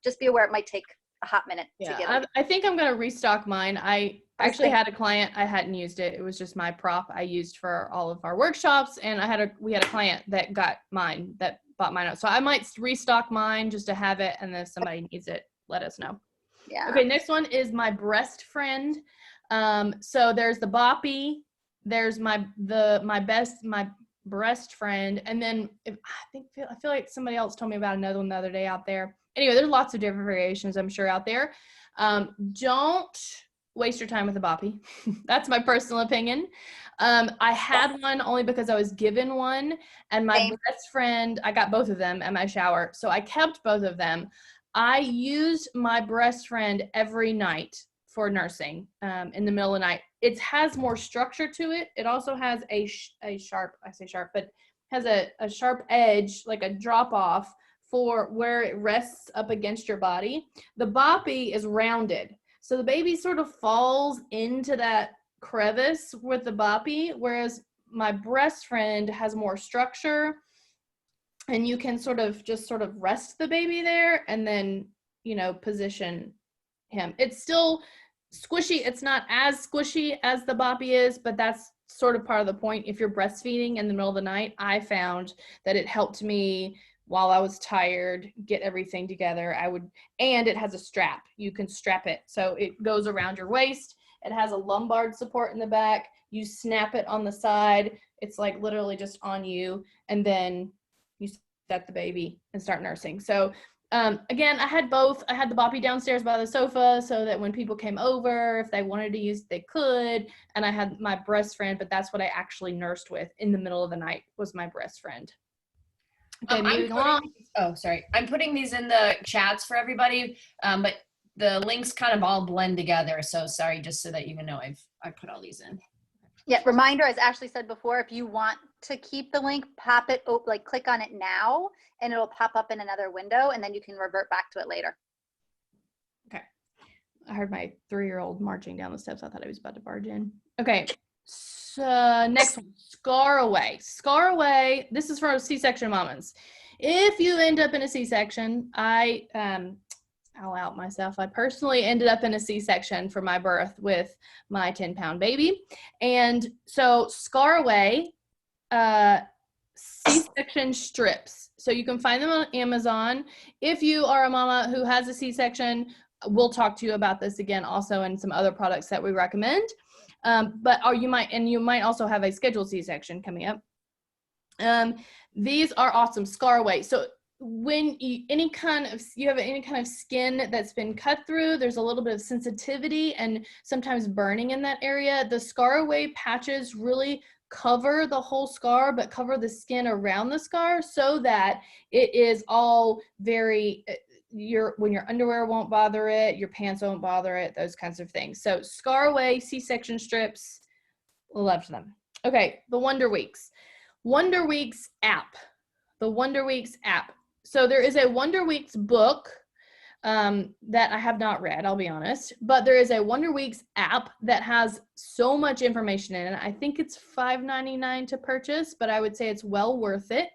B: just be aware it might take a hot minute to get it.
A: I think I'm going to restock mine. I actually had a client, I hadn't used it. It was just my prop I used for all of our workshops. And we had a client that got mine, that bought mine out. So I might restock mine just to have it. And then if somebody needs it, let us know.
B: Yeah.
A: Okay. Next one is my breast friend. So there's the Boppy, there's my breast friend. And then I feel like somebody else told me about another one the other day out there. Anyway, there's lots of different variations, I'm sure, out there. Don't waste your time with a Boppy. That's my personal opinion. I had one only because I was given one, and my best friend, I got both of them at my shower. So I kept both of them. I used my breast friend every night for nursing in the middle of the night. It has more structure to it. It also has a sharp, I say sharp, but has a sharp edge, like a drop off for where it rests up against your body. The Boppy is rounded. So the baby sort of falls into that crevice with the Boppy, whereas my breast friend has more structure, and you can sort of rest the baby there and then, position him. It's still, squishy. It's not as squishy as the boppy is, but that's sort of part of the point. If you're breastfeeding in the middle of the night, I found that it helped me while I was tired get everything together. And it has a strap. You can strap it. So it goes around your waist. It has a lumbar support in the back. You snap it on the side. It's like literally just on you. And then you set the baby and start nursing. So again, I had both. I had the boppy downstairs by the sofa so that when people came over, if they wanted to use it, they could. And I had my breast friend, but that's what I actually nursed with in the middle of the night was my breast friend. Okay, moving along.
C: Oh, sorry. I'm putting these in the chats for everybody, but the links kind of all blend together. So sorry, just so that you know I put all these in.
B: Yeah, reminder, as Ashley said before, if you want to keep the link, pop it, like click on it now, and it'll pop up in another window, and then you can revert back to it later.
A: Okay. I heard my 3-year-old marching down the steps. I thought he was about to barge in. Okay. So next one, scar away. Scar away. This is for C-section mamas. If you end up in a C-section, I'll out myself. I personally ended up in a C-section for my birth with my 10-pound baby. And so scar away, C-section strips. So you can find them on Amazon. If you are a mama who has a C-section, we'll talk to you about this again also and some other products that we recommend. You might also have a scheduled C-section coming up. These are awesome. Scar away. So when you have any kind of skin that's been cut through, there's a little bit of sensitivity and sometimes burning in that area. The scar away patches really cover the whole scar, but cover the skin around the scar so that it is all very, when your underwear won't bother it, your pants won't bother it, those kinds of things. So scar away, C-section strips, loved them. Okay, the Wonder Weeks. Wonder Weeks app. The Wonder Weeks app. So there is a Wonder Weeks book that I have not read, I'll be honest, but there is a Wonder Weeks app that has so much information in it. I think it's $5.99 to purchase, but I would say it's well worth it.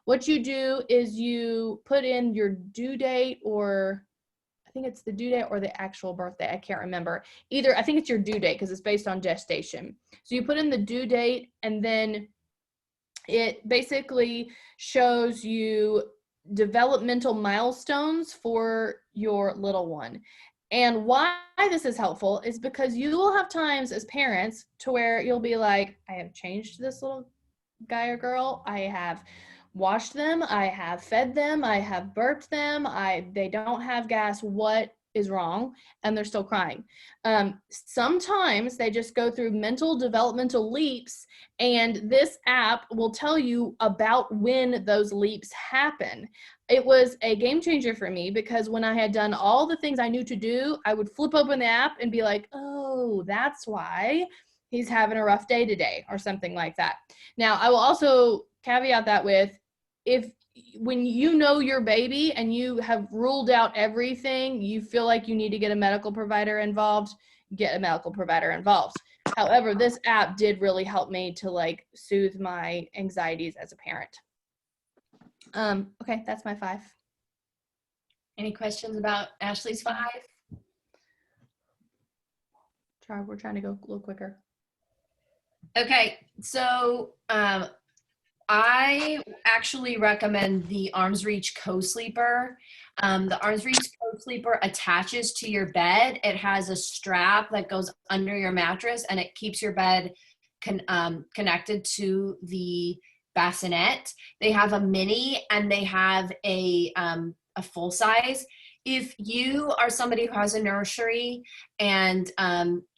A: What you do is you put in your due date, or I think it's the due date or the actual birthday. I can't remember. I think it's your due date because it's based on gestation. So you put in the due date, and then it basically shows you developmental milestones for your little one. And why this is helpful is because you will have times as parents to where you'll be like, I have changed this little guy or girl. I have washed them. I have fed them. I have burped them. They don't have gas. What is wrong? And they're still crying. Sometimes they just go through mental developmental leaps, and this app will tell you about when those leaps happen. It was a game changer for me because when I had done all the things I knew to do, I would flip open the app and be like, oh, that's why he's having a rough day today, or something like that. Now, I will also caveat that with, when you know your baby and you have ruled out everything, you feel like you need to get a medical provider involved, get a medical provider involved. However, this app did really help me to soothe my anxieties as a parent. Okay, that's my 5.
C: Any questions about Ashley's 5?
A: We're trying to go a little quicker.
C: Okay, so I actually recommend the Arms Reach Co-Sleeper. The Arms Reach Co-Sleeper attaches to your bed. It has a strap that goes under your mattress, and it keeps your bed connected to the bassinet. They have a mini, and they have a full size. If you are somebody who has a nursery and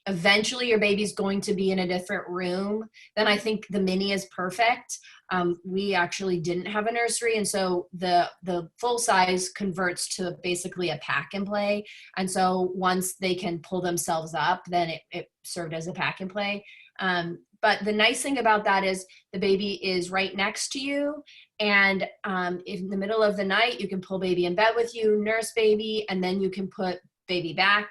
C: eventually your baby's going to be in a different room, then I think the mini is perfect. We actually didn't have a nursery, and so the full size converts to basically a pack and play. And so once they can pull themselves up, then it served as a pack and play. But the nice thing about that is the baby is right next to you, and in the middle of the night, you can pull baby in bed with you, nurse baby, and then you can put baby back.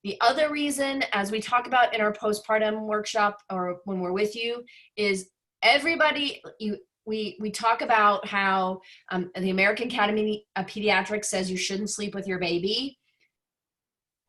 C: The other reason, as we talk about in our postpartum workshop or when we're with you, is everybody, we talk about how the American Academy of Pediatrics says you shouldn't sleep with your baby.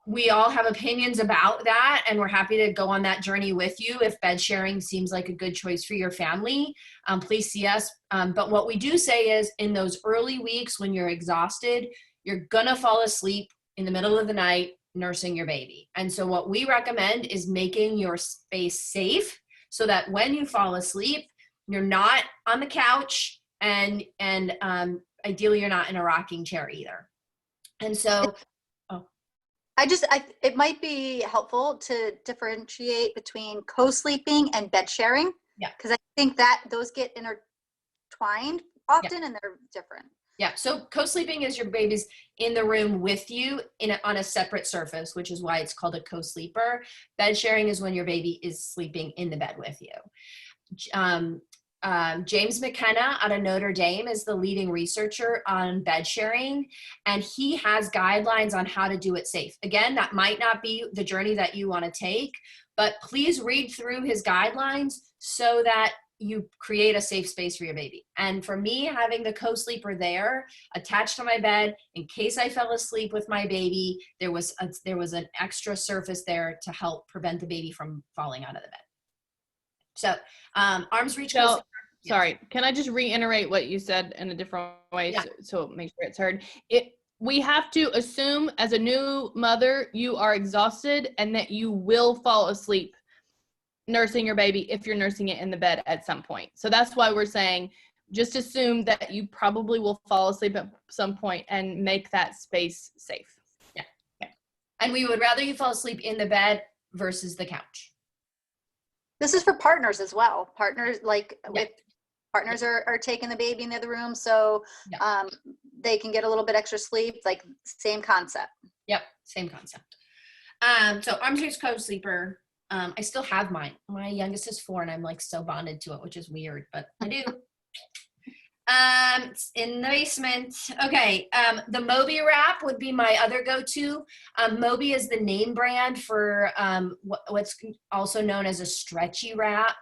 C: we all have opinions about that, and we're happy to go on that journey with you. If bed sharing seems like a good choice for your family, please see us. But what we do say is in those early weeks when you're exhausted, you're gonna fall asleep in the middle of the night nursing your baby. And so what we recommend is making your space safe so that when you fall asleep, you're not on the couch, and ideally you're not in a rocking chair either. And so
B: it might be helpful to differentiate between co-sleeping and bed sharing.
C: Yeah.
B: Because I think that those get intertwined often, and they're different.
C: Yeah. So co-sleeping is your baby's in the room with you on a separate surface, which is why it's called a co-sleeper. Bed sharing is when your baby is sleeping in the bed with you. James McKenna out of Notre Dame is the leading researcher on bed sharing, and he has guidelines on how to do it safe. Again, that might not be the journey that you want to take, but please read through his guidelines so that you create a safe space for your baby. And for me, having the co-sleeper there attached to my bed, in case I fell asleep with my baby, there was an extra surface there to help prevent the baby from falling out of the bed. So arms reach.
A: So, sorry, can I just reiterate what you said in a different way so make sure it's heard? We have to assume as a new mother, you are exhausted and that you will fall asleep nursing your baby if you're nursing it in the bed at some point. So that's why we're saying just assume that you probably will fall asleep at some point and make that space safe.
C: Yeah. And we would rather you fall asleep in the bed versus the couch.
B: This is for partners as well. Partners, if partners are taking the baby in the other room, so they can get a little bit extra sleep, like same concept.
C: Yep, same concept. So arms reach co-sleeper. I still have mine. My youngest is 4 and I'm like so bonded to it, which is weird, but I do. It's in the basement. Okay. The Moby wrap would be my other go-to. Moby is the name brand for what's also known as a stretchy wrap.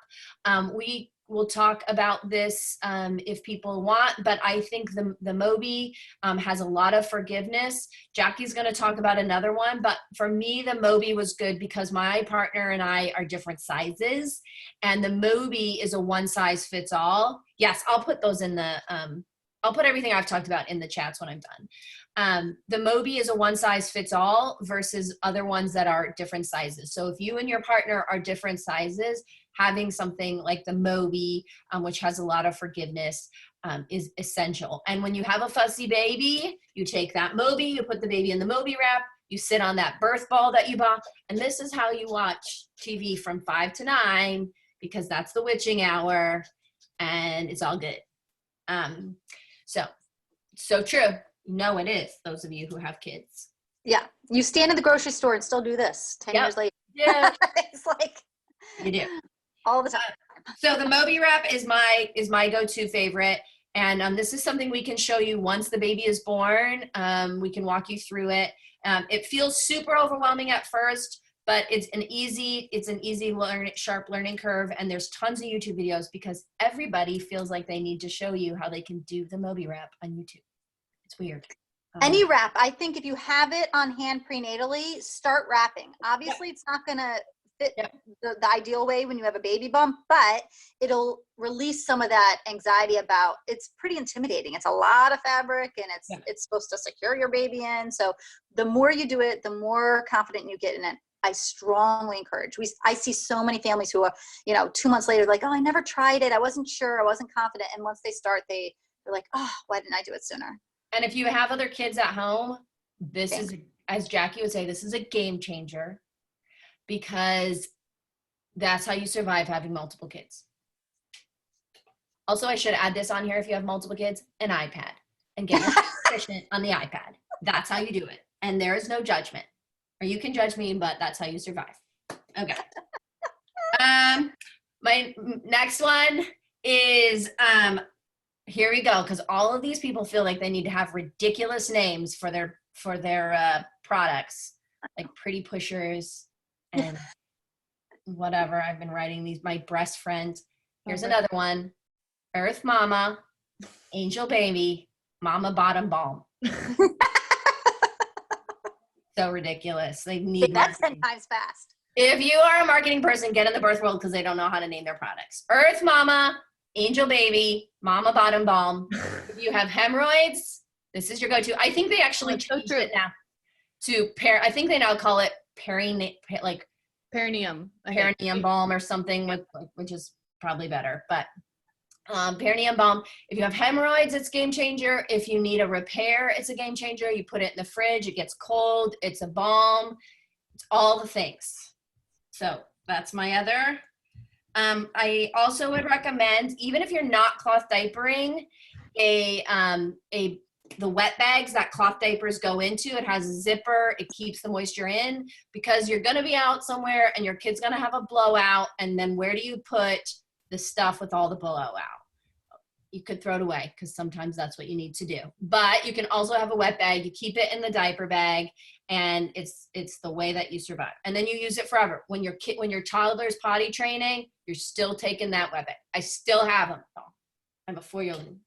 C: We will talk about this if people want, but I think the Moby has a lot of forgiveness. Jackie's going to talk about another one, but for me, the Moby was good because my partner and I are different sizes, and the Moby is a one size fits all. Yes, I'll put those in the, I'll put everything I've talked about in the chats when I'm done. The Moby is a one size fits all versus other ones that are different sizes. So if you and your partner are different sizes, having something like the Moby, which has a lot of forgiveness, is essential. And when you have a fussy baby, you take that Moby, you put the baby in the Moby wrap, you sit on that birth ball that you bought, and this is how you watch TV from 5 to 9, because that's the witching hour, and it's all good. So true. No, it is, those of you who have kids.
B: Yeah, you stand in the grocery store and still do this 10 years later.
C: Yeah.
B: It's like
C: You do.
B: all the time.
C: So the Moby wrap is my go-to favorite. And this is something we can show you once the baby is born. We can walk you through it. It feels super overwhelming at first, but it's an easy sharp learning curve. And there's tons of YouTube videos because everybody feels like they need to show you how they can do the Moby wrap on YouTube. It's weird.
B: Any wrap, I think if you have it on hand prenatally, start wrapping. Obviously, it's not going to fit the ideal way when you have a baby bump, but it'll release some of that anxiety about, it's pretty intimidating. It's a lot of fabric and it's supposed to secure your baby in. So the more you do it, the more confident you get in it. I strongly encourage. I see so many families who are, 2 months later, like, oh, I never tried it. I wasn't sure. I wasn't confident. And once they start, they're like, oh, why didn't I do it sooner?
C: And if you have other kids at home, this is, as Jackie would say, this is a game changer, because that's how you survive having multiple kids. Also, I should add this on here, if you have multiple kids, an iPad, and get your proficient on the iPad. That's how you do it. And there is no judgment. Or you can judge me, but that's how you survive. Okay. My next one is, here we go, because all of these people feel like they need to have ridiculous names for their products, like Pretty Pushers and whatever. I've been writing these, my breast friend. Here's another one: Earth Mama, Angel Baby, Mama Bottom Balm. So ridiculous. They need
B: That's 10
C: marketing.
B: times fast.
C: If you are a marketing person, get in the birth world because they don't know how to name their products. Earth Mama, Angel Baby, Mama Bottom Balm. If you have hemorrhoids, this is your go-to. I think they actually
A: That's so
C: changed
A: true.
C: it now to I think they now call it perineum balm or something, which is probably better. But perineum balm. If you have hemorrhoids, it's game changer. If you need a repair, it's a game changer. You put it in the fridge. It gets cold. It's a balm. It's all the things. So that's my other. I also would recommend, even if you're not cloth diapering, the wet bags that cloth diapers go into. It has a zipper. It keeps the moisture in because you're going to be out somewhere and your kid's going to have a blowout. And then where do you put the stuff with all the blowout? You could throw it away because sometimes that's what you need to do. But you can also have a wet bag. You keep it in the diaper bag, and it's the way that you survive. And then you use it forever. When your toddler's potty training, you're still taking that wet bag. I still have them. Oh, I'm a 4-year-old.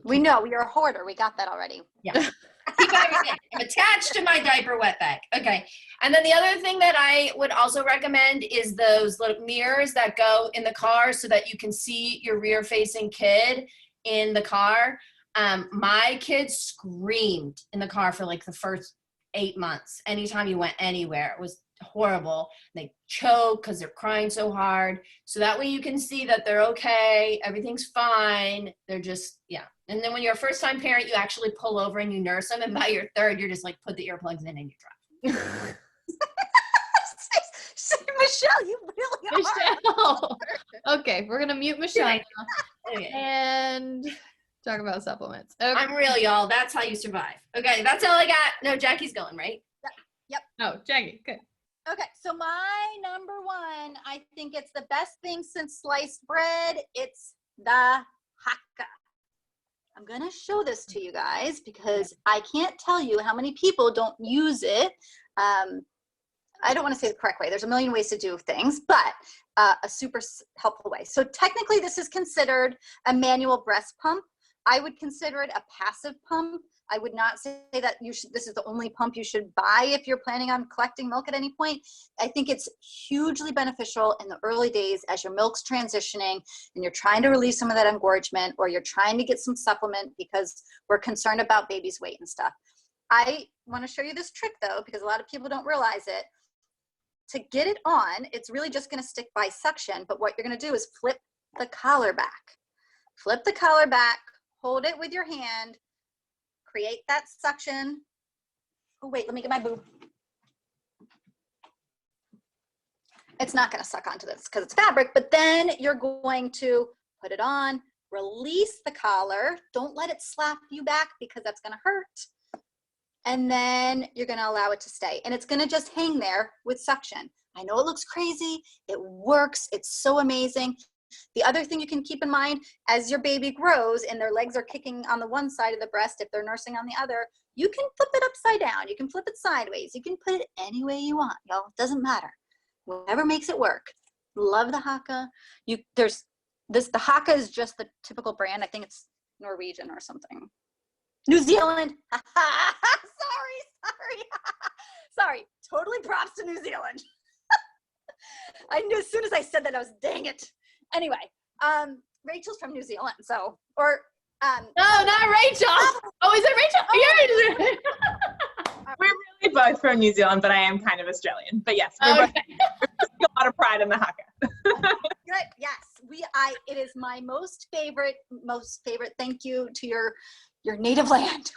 B: We know you're a hoarder. We got that already.
C: Yeah. Keep everything. I'm attached to my diaper wet bag. Okay. And then the other thing that I would also recommend is those little mirrors that go in the car so that you can see your rear facing kid in the car. My kids screamed in the car for like the first 8 months. Anytime you went anywhere, it was horrible. They choke because they're crying so hard. So that way you can see that they're okay. Everything's fine. They're just, yeah. And then when you're a first time parent, you actually pull over and you nurse them. And by your third, you're just like, put the earplugs in and you drive.
B: Michele, you really are.
A: Michele. Okay, we're gonna mute Michele now
C: Okay.
A: and talk about supplements. Okay.
C: I'm real, y'all. That's how you survive. Okay, that's all I got. No, Jackie's going, right?
A: Oh, Jackie, good.
B: Okay, so my number one, I think it's the best thing since sliced bread. It's the haka. I'm going to show this to you guys because I can't tell you how many people don't use it. I don't want to say the correct way. There's a million ways to do things, but a super helpful way. So technically this is considered a manual breast pump. I would consider it a passive pump. I would not say that this is the only pump you should buy if you're planning on collecting milk at any point. I think it's hugely beneficial in the early days as your milk's transitioning and you're trying to release some of that engorgement or you're trying to get some supplement because we're concerned about baby's weight and stuff. I want to show you this trick though, because a lot of people don't realize it. To get it on, it's really just going to stick by suction, but what you're going to do is flip the collar back. Flip the collar back, hold it with your hand, create that suction. Oh, wait, let me get my boob. It's not going to suck onto this because it's fabric, but then you're going to put it on, release the collar. Don't let it slap you back because that's going to hurt. And then you're going to allow it to stay. And it's going to just hang there with suction. I know it looks crazy. It works. It's so amazing. The other thing you can keep in mind, as your baby grows and their legs are kicking on the one side of the breast, if they're nursing on the other, you can flip it upside down. You can flip it sideways. You can put it any way you want, y'all. It doesn't matter. Whatever makes it work. Love the haka. The haka is just the typical brand. I think it's Norwegian or something. New Zealand. Sorry. Totally props to New Zealand. I knew as soon as I said that, I was, dang it. Anyway, Rachel's from New Zealand, so, or.
A: No, not Rachel. Oh, is it Rachel?
B: Oh.
A: Yeah.
E: We're really both from New Zealand, but I am kind of Australian. But yes, we're both a lot of pride in the haka.
B: Good. Yes, it is my most favorite. Thank you to your native land.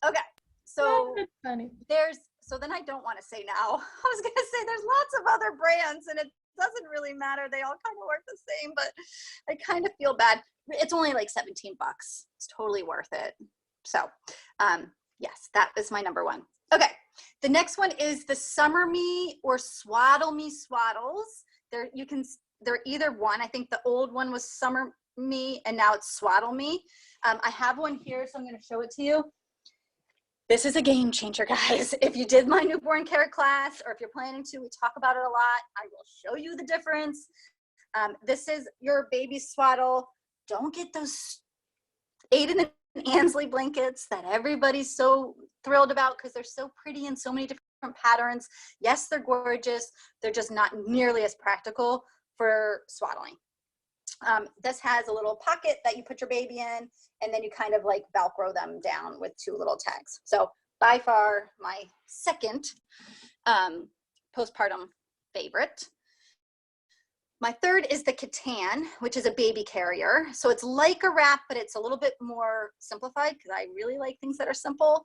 B: Okay, so
A: That's funny.
B: so then I don't want to say now. I was gonna say there's lots of other brands, and it doesn't really matter. They all kind of work the same, but I kind of feel bad. It's only like $17. It's totally worth it. So, yes, that is my number one. Okay, the next one is the Summer Me or Swaddle Me Swaddles. They're either one. I think the old one was Summer Me, and now it's Swaddle Me. I have one here, so I'm going to show it to you. This is a game changer, guys. If you did my newborn care class, or if you're planning to, we talk about it a lot. I will show you the difference. This is your baby swaddle. Don't get those 8 Ansley blankets that everybody's so thrilled about because they're so pretty in so many different patterns. Yes, they're gorgeous. They're just not nearly as practical for swaddling. This has a little pocket that you put your baby in, and then you kind of like Velcro them down with 2 little tags. So by far my second postpartum favorite. My third is the Catan, which is a baby carrier. So it's like a wrap, but it's a little bit more simplified because I really like things that are simple.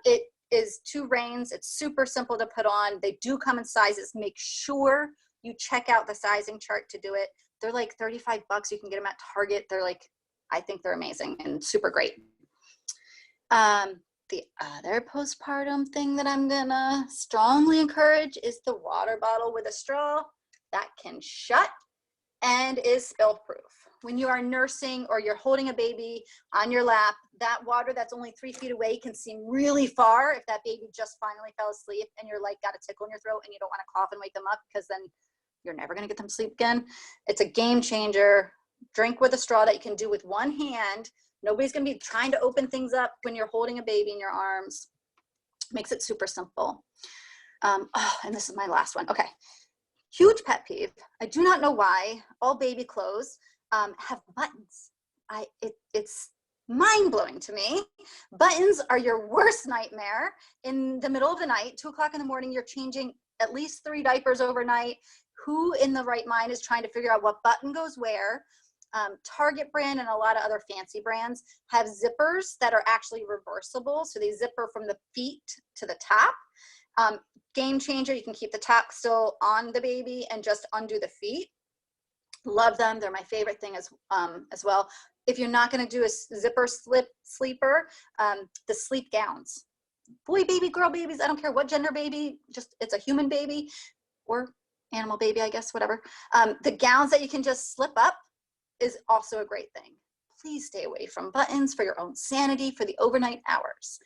B: It is 2 reins. It's super simple to put on. They do come in sizes. Make sure you check out the sizing chart to do it. They're like 35 bucks. You can get them at Target. They're like, I think they're amazing and super great. The other postpartum thing that I'm gonna strongly encourage is the water bottle with a straw that can shut and is spill proof. When you are nursing or you're holding a baby on your lap, that water that's only 3 feet away can seem really far if that baby just finally fell asleep and you're like got a tickle in your throat and you don't want to cough and wake them up because then you're never going to get them to sleep again. It's a game changer. Drink with a straw that you can do with one hand. Nobody's going to be trying to open things up when you're holding a baby in your arms. Makes it super simple. And this is my last one. Okay. Huge pet peeve. I do not know why all baby clothes have buttons. It's mind-blowing to me. Buttons are your worst nightmare. In the middle of the night, 2 o'clock in the morning, you're changing at least 3 diapers overnight. Who in the right mind is trying to figure out what button goes where? Target brand and a lot of other fancy brands have zippers that are actually reversible. So they zipper from the feet to the top. Game changer. You can keep the top still on the baby and just undo the feet. Love them. They're my favorite thing as well. If you're not going to do a zipper sleeper, the sleep gowns. Boy baby, girl babies, I don't care what gender baby, just it's a human baby or animal baby, I guess, whatever. The gowns that you can just slip up is also a great thing. Please stay away from buttons for your own sanity for the overnight hours.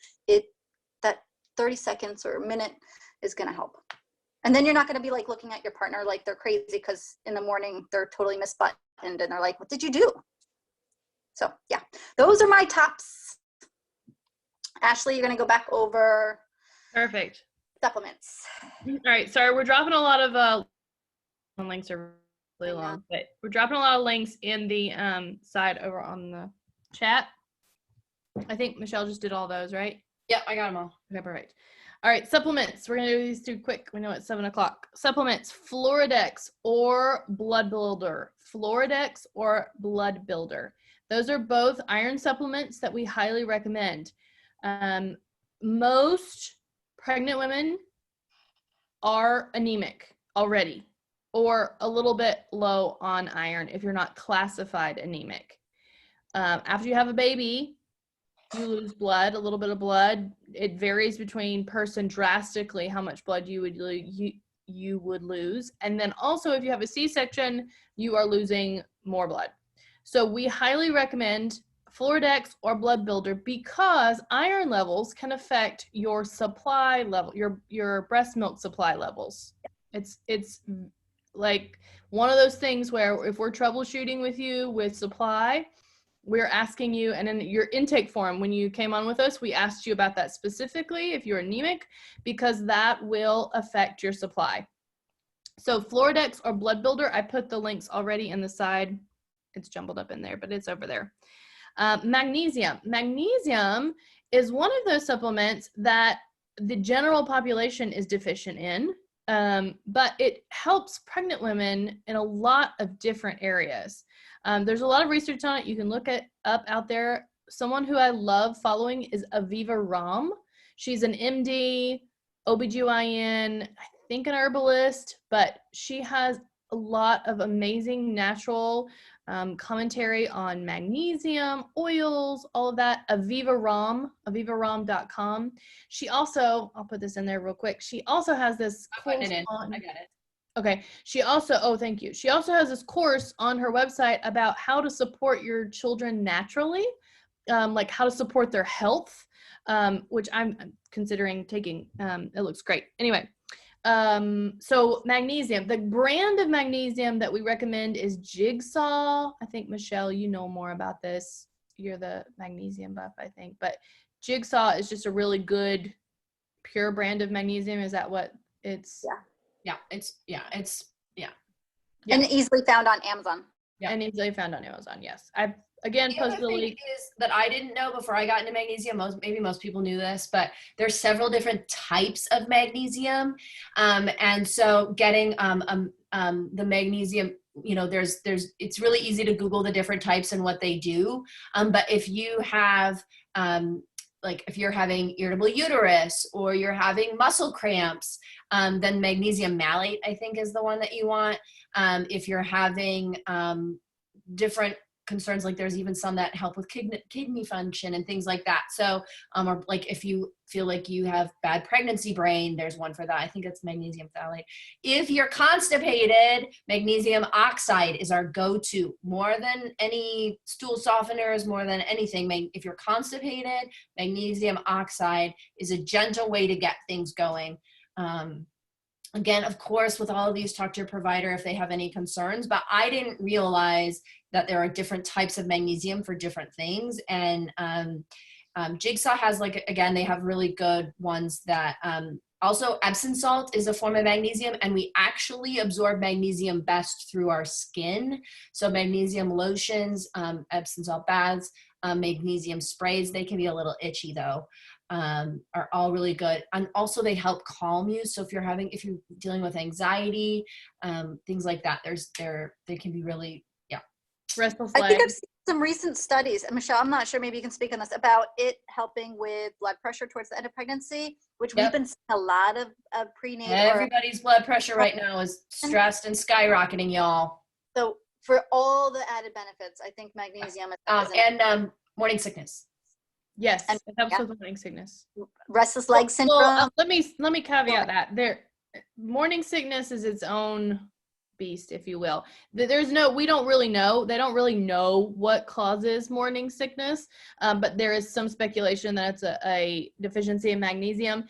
B: That 30 seconds or a minute is going to help. And then you're not going to be like looking at your partner like they're crazy because in the morning they're totally misbuttoned and they're like, what did you do? So yeah, those are my tops. Ashley, you're going to go back over
A: Perfect.
B: supplements.
A: All right. Sorry, we're dropping a lot of links are really long, but we're dropping a lot of links in the side over on the chat. I think Michelle just did all those, right?
C: Yep, I got them all.
A: Okay, perfect. All right, supplements. We're gonna do these 2 quick. We know it's 7 o'clock. Supplements: Floridex or Blood Builder. Floridex or Blood Builder. Those are both iron supplements that we highly recommend. Most pregnant women are anemic already, or a little bit low on iron if you're not classified anemic. After you have a baby, you lose blood, a little bit of blood. It varies between person drastically how much blood you would lose. And then also if you have a C-section, you are losing more blood. So we highly recommend Floridex or Blood Builder because iron levels can affect your supply level, your breast milk supply levels. It's like one of those things where if we're troubleshooting with you with supply, we're asking you, and in your intake form, when you came on with us, we asked you about that specifically if you're anemic, because that will affect your supply. So Floridex or Blood Builder, I put the links already in the side. It's jumbled up in there, but it's over there. Magnesium. Magnesium is one of those supplements that the general population is deficient in, but it helps pregnant women in a lot of different areas. There's a lot of research on it. You can look it up out there. Someone who I love following is Aviva Ram. She's an MD, OBGYN, I think an herbalist, but she has a lot of amazing natural commentary on magnesium, oils, all of that. Aviva Ram, avivaram.com. She also, I'll put this in there real quick. She also has this course on,
C: I got it.
A: Okay. She also, oh, thank you. She also has this course on her website about how to support your children naturally, like how to support their health, which I'm considering taking. It looks great. Anyway, so magnesium, the brand of magnesium that we recommend is Jigsaw. I think, Michelle, you know more about this. you're the magnesium buff, I think. But Jigsaw is just a really good pure brand of magnesium. Is that what it's?
B: Yeah.
C: Yeah.
B: And easily found on Amazon.
C: Yeah.
A: And easily found on Amazon. Yes. I've again
C: The other
A: posted a
C: thing
A: link.
C: is that I didn't know before I got into magnesium. Maybe most people knew this, but there's several different types of magnesium, and so getting the magnesium, it's really easy to Google the different types and what they do. But if you have like if you're having irritable uterus or you're having muscle cramps, then magnesium malate, I think, is the one that you want. If you're having different concerns, like there's even some that help with kidney function and things like that. So, or like if you feel like you have bad pregnancy brain, there's one for that. I think it's magnesium phthalate. If you're constipated, magnesium oxide is our go-to, more than any stool softeners, more than anything. If you're constipated, magnesium oxide is a gentle way to get things going. Again, of course, with all of these, talk to your provider if they have any concerns, but I didn't realize that there are different types of magnesium for different things. And Jigsaw has, like, again, they have really good ones that also Epsom salt is a form of magnesium, and we actually absorb magnesium best through our skin. So magnesium lotions, Epsom salt baths, magnesium sprays, they can be a little itchy though. Are all really good, and also they help calm you. So if you're dealing with anxiety, things like that, they can be really
A: Restless
B: I think
A: leg.
B: I've seen some recent studies, and Michelle, I'm not sure, maybe you can speak on this, about it helping with blood pressure towards the end of pregnancy, which we've been seeing a lot of prenatal.
C: Everybody's blood pressure right now is stressed and skyrocketing, y'all.
B: So for all the added benefits, I think magnesium is
C: and morning sickness.
A: Yes,
B: And-
A: it helps
B: yeah.
A: with morning sickness.
B: restless leg syndrome.
A: Well, let me caveat that morning sickness is its own beast, if you will. We don't really know. They don't really know what causes morning sickness, but there is some speculation that it's a deficiency in magnesium.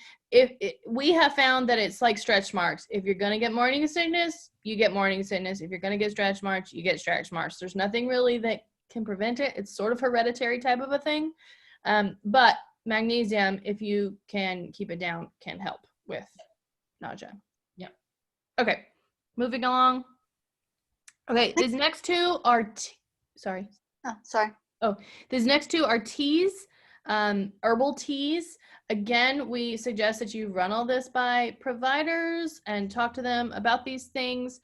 A: We have found that it's like stretch marks. If you're going to get morning sickness, you get morning sickness. If you're going to get stretch marks, you get stretch marks. There's nothing really that can prevent it. It's sort of hereditary type of a thing. But magnesium, if you can keep it down, can help with nausea.
C: Yep.
A: Okay, moving along. Okay, these next two are sorry.
B: Oh, sorry.
A: These next two are teas, herbal teas. Again, we suggest that you run all this by providers and talk to them about these things.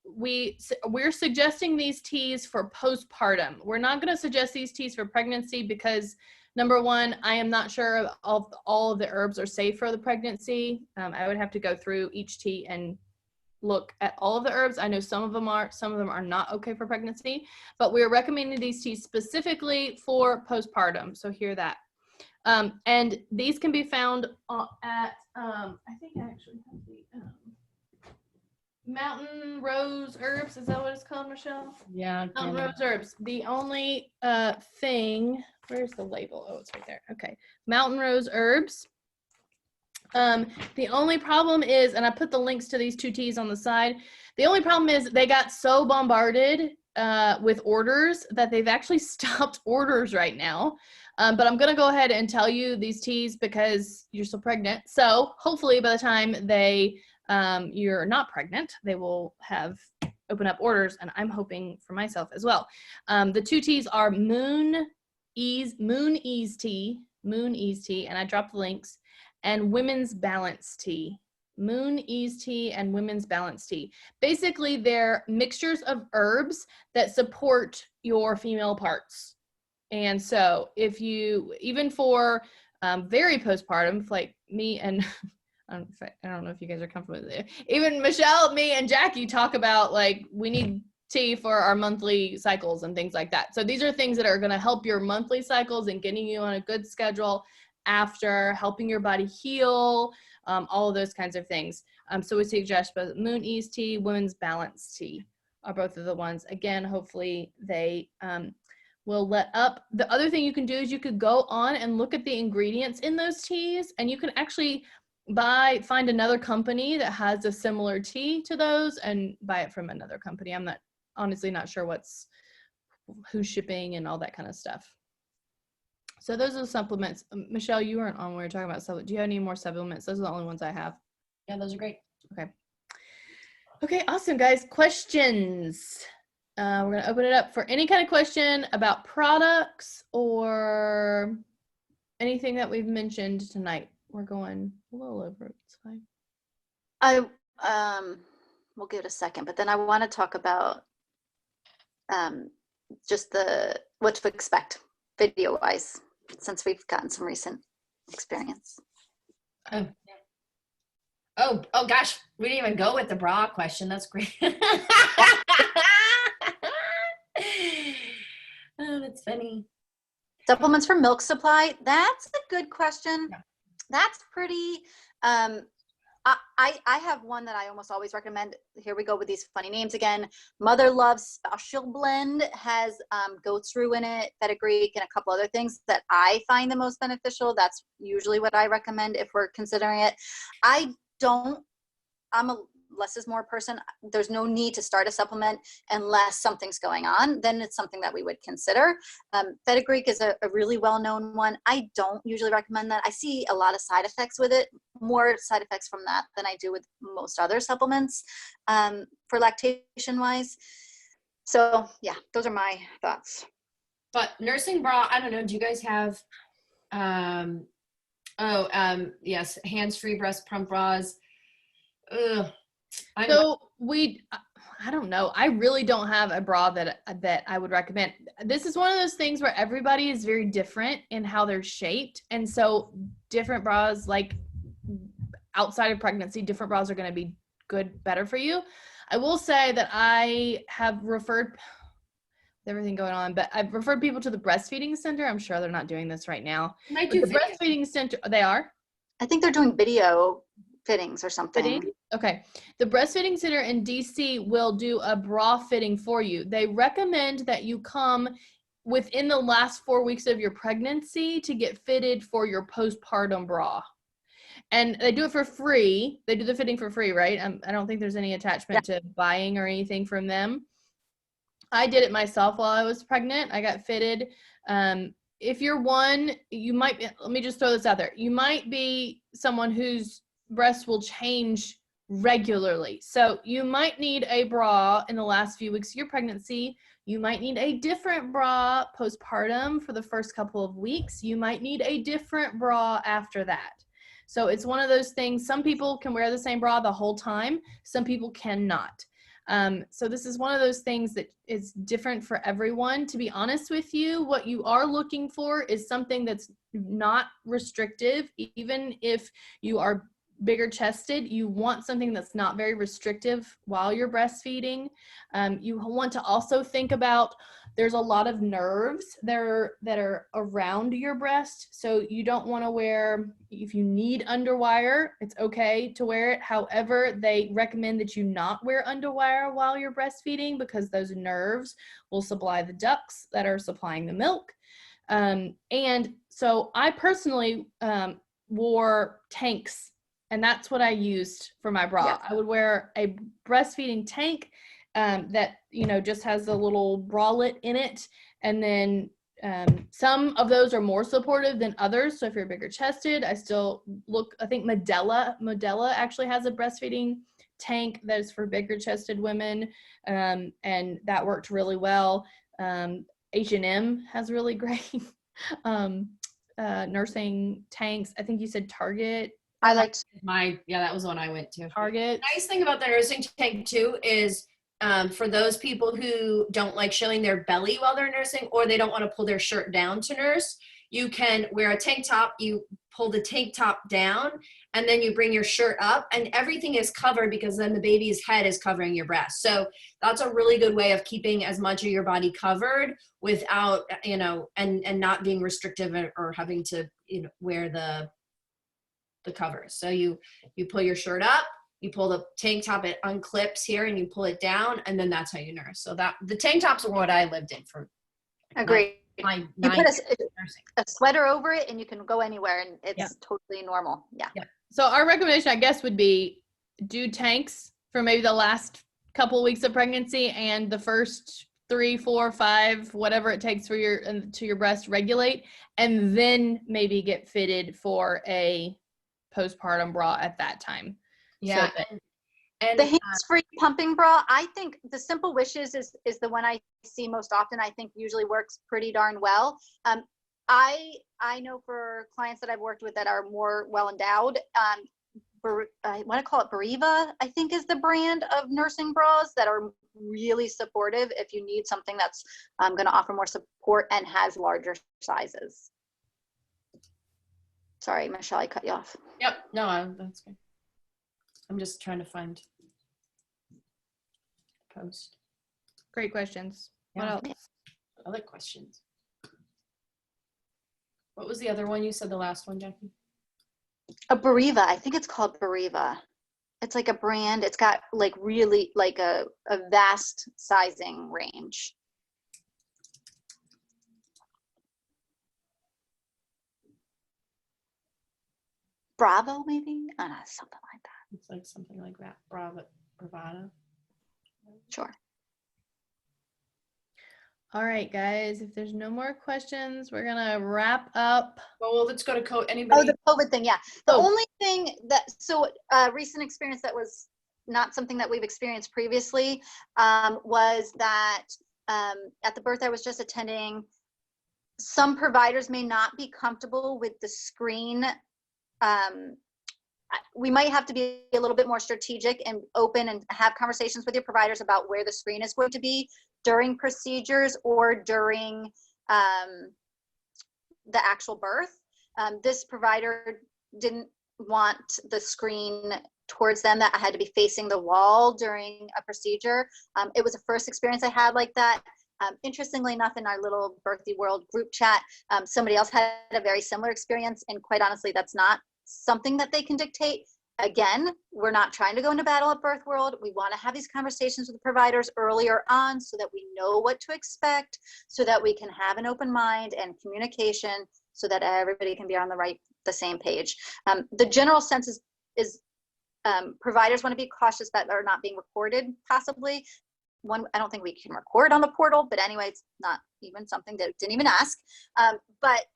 A: We're suggesting these teas for postpartum. We're not going to suggest these teas for pregnancy because, number one, I am not sure all of the herbs are safe for the pregnancy. I would have to go through each tea and look at all of the herbs. I know some of them are not okay for pregnancy, but we're recommending these teas specifically for postpartum. So hear that. And these can be found at, I think I actually have the Mountain Rose Herbs. Is that what it's called, Michelle?
C: Yeah.
A: Mountain Rose Herbs. The only thing, where's the label? Oh, it's right there. Okay. Mountain Rose Herbs. The only problem is, and I put the links to these two teas on the side. The only problem is they got so bombarded with orders that they've actually stopped orders right now. But I'm going to go ahead and tell you these teas because you're still pregnant. So hopefully by the time you're not pregnant, they will have open up orders, and I'm hoping for myself as well. The two teas are Moon Ease Tea, and I dropped the links, and Women's Balance Tea. Moon Ease Tea and Women's Balance Tea. Basically, they're mixtures of herbs that support your female parts. And so if you, even for very postpartum, like me and I don't know if you guys are comfortable with it. Even Michelle, me, and Jackie talk about, like, we need tea for our monthly cycles and things like that. So these are things that are going to help your monthly cycles and getting you on a good schedule after, helping your body heal, all of those kinds of things. So we suggest both Moon Ease Tea, Women's Balance Tea are both of the ones. Again, hopefully they will let up. The other thing you can do is you could go on and look at the ingredients in those teas, and you can actually find another company that has a similar tea to those and buy it from another company. I'm honestly not sure what's who's shipping and all that kind of stuff. So those are the supplements. Michelle, you weren't on when we were talking about supplements. Do you have any more supplements? Those are the only ones I have.
C: Yeah, those are great.
A: Okay, awesome, guys. Questions. We're going to open it up for any kind of question about products or anything that we've mentioned tonight. We're going a little over. It's fine.
B: We'll give it a second, but then I want to talk about just what to expect video-wise, since we've gotten some recent experience.
C: Oh gosh, we didn't even go with the bra question. That's great. Oh, that's funny.
B: Supplements for milk supply. That's a good question.
C: Yeah.
B: That's pretty, I have one that I almost always recommend. Here we go with these funny names again. Mother Love Special Blend has goat's rue in it, fenugreek, and a couple other things that I find the most beneficial. That's usually what I recommend if we're considering it. I'm a less is more person. There's no need to start a supplement unless something's going on. Then it's something that we would consider. Fenugreek is a really well-known one. I don't usually recommend that. I see a lot of side effects with it, more side effects from that than I do with most other supplements for lactation wise. So yeah, those are my thoughts.
C: But nursing bra, I don't know. Do you guys have, yes, hands-free breast pump bras. Ugh.
A: So I don't know. I really don't have a bra that I would recommend. This is one of those things where everybody is very different in how they're shaped. And so different bras, like outside of pregnancy, different bras are going to be better for you. I will say that I have referred, with everything going on, but I've referred people to the breastfeeding center. I'm sure they're not doing this right now.
C: I do
A: the breastfeeding center, they are?
B: I think they're doing video fittings or something.
A: Fitting? Okay. The breastfeeding center in DC will do a bra fitting for you. They recommend that you come within the last 4 weeks of your pregnancy to get fitted for your postpartum bra. And they do it for free. They do the fitting for free, right? I don't think there's any attachment to buying or anything from them. I did it myself while I was pregnant. I got fitted. If you're one, you might be, let me just throw this out there. You might be someone whose breasts will change regularly. So you might need a bra in the last few weeks of your pregnancy. You might need a different bra postpartum for the first couple of weeks. You might need a different bra after that. So it's one of those things. Some people can wear the same bra the whole time. Some people cannot. So this is one of those things that is different for everyone. To be honest with you, what you are looking for is something that's not restrictive. Even if you are bigger chested, you want something that's not very restrictive while you're breastfeeding. You want to also think about, there's a lot of nerves that are around your breast. So you don't want to wear, if you need underwire, it's okay to wear it. However, they recommend that you not wear underwire while you're breastfeeding because those nerves will supply the ducts that are supplying the milk. And so I personally wore tanks, and that's what I used for my bra.
B: Yeah.
A: I would wear a breastfeeding tank that, just has a little bralette in it. And then some of those are more supportive than others. So if you're bigger chested, I think Modella actually has a breastfeeding tank that is for bigger chested women. And that worked really well. H&M has really great nursing tanks. I think you said Target.
B: I liked
C: that was the one I went to.
A: Target.
C: The nice thing about the nursing tank too is for those people who don't like showing their belly while they're nursing, or they don't want to pull their shirt down to nurse, you can wear a tank top, you pull the tank top down, and then you bring your shirt up, and everything is covered because then the baby's head is covering your breast. So that's a really good way of keeping as much of your body covered without, and not being restrictive or having to, wear the covers. So you pull your shirt up, you pull the tank top, it unclips here, and you pull it down, and then that's how you nurse. So that the tank tops are what I lived in for.
B: Agree.
C: You
B: put a sweater over it and you can go anywhere and it's totally normal. Yeah.
A: So our recommendation, I guess, would be do tanks for maybe the last couple of weeks of pregnancy and the first 3, 4, 5, whatever it takes for your to your breast regulate, and then maybe get fitted for a postpartum bra at that time.
C: Yeah.
A: So that,
C: And
B: The hands-free pumping bra, I think the Simple Wishes is the one I see most often. I think usually works pretty darn well. I know for clients that I've worked with that are more well endowed, I want to call it Beriva, I think is the brand of nursing bras that are really supportive if you need something that's going to offer more support and has larger sizes. Sorry, Michelle, I cut you off.
C: yep, no, that's good. I'm just trying to find the post.
A: great questions.
C: Yeah.
A: What else?
C: Other questions. What was the other one you said, the last one, Jackie?
B: A Beriva, I think it's called Beriva. It's like a brand. It's got like really like a vast sizing range. Bravo, maybe? Something like that.
C: It's like something like that. Bravado.
B: Sure.
A: All right, guys, if there's no more questions, we're gonna wrap up.
C: Well, let's go to
B: Oh,
C: anybody.
B: the COVID thing, yeah. The
A: Oh.
B: only thing that, so recent experience that was not something that we've experienced previously was that at the birth I was just attending, some providers may not be comfortable with the screen. We might have to be a little bit more strategic and open and have conversations with your providers about where the screen is going to be during procedures or during the actual birth. This provider didn't want the screen towards them, that I had to be facing the wall during a procedure. It was the first experience I had like that. Interestingly enough, in our little Birthday World group chat, somebody else had a very similar experience, and quite honestly, that's not something that they can dictate. Again, we're not trying to go into battle at Birth World. We want to have these conversations with the providers earlier on so that we know what to expect, so that we can have an open mind and communication so that everybody can be on the same page. The general sense is providers want to be cautious that they're not being recorded, possibly. One, I don't think we can record on the portal, but anyway, it's not even something that didn't even ask. But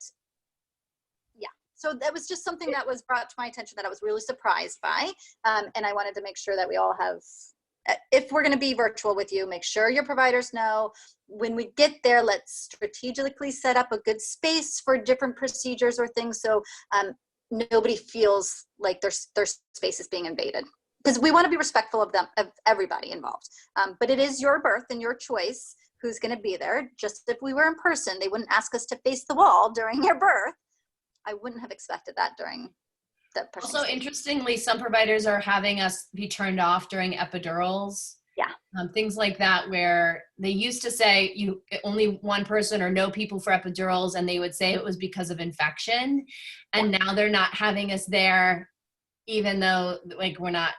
B: yeah, so that was just something that was brought to my attention that I was really surprised by. And I wanted to make sure that we all have, if we're going to be virtual with you, make sure your providers know when we get there, let's strategically set up a good space for different procedures or things. So nobody feels like their space is being invaded, because we want to be respectful of them, of everybody involved. But it is your birth and your choice who's going to be there. Just if we were in person, they wouldn't ask us to face the wall during your birth. I wouldn't have expected that during the pushing
C: Also,
B: stage.
C: interestingly, some providers are having us be turned off during epidurals.
B: Yeah.
C: Things like that, where they used to say you only one person or no people for epidurals, and they would say it was because of infection. And now they're not having us there, even though like we're not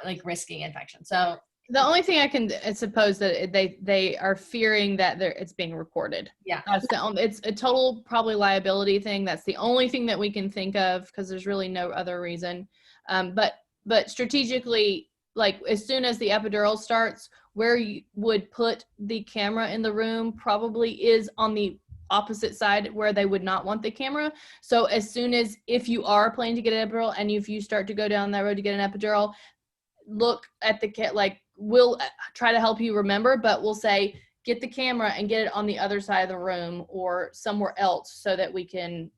C: like risking infection. So
A: The only thing I can suppose that they are fearing that it's being recorded.
C: yeah,
A: That's it's a total probably liability thing. That's the only thing that we can think of, because there's really no other reason. But strategically, like as soon as the epidural starts, where you would put the camera in the room probably is on the opposite side where they would not want the camera. So as soon as, if you are planning to get an epidural and if you start to go down that road to get an epidural, look at the like we'll try to help you remember, but we'll say get the camera and get it on the other side of the room or somewhere else so that we can.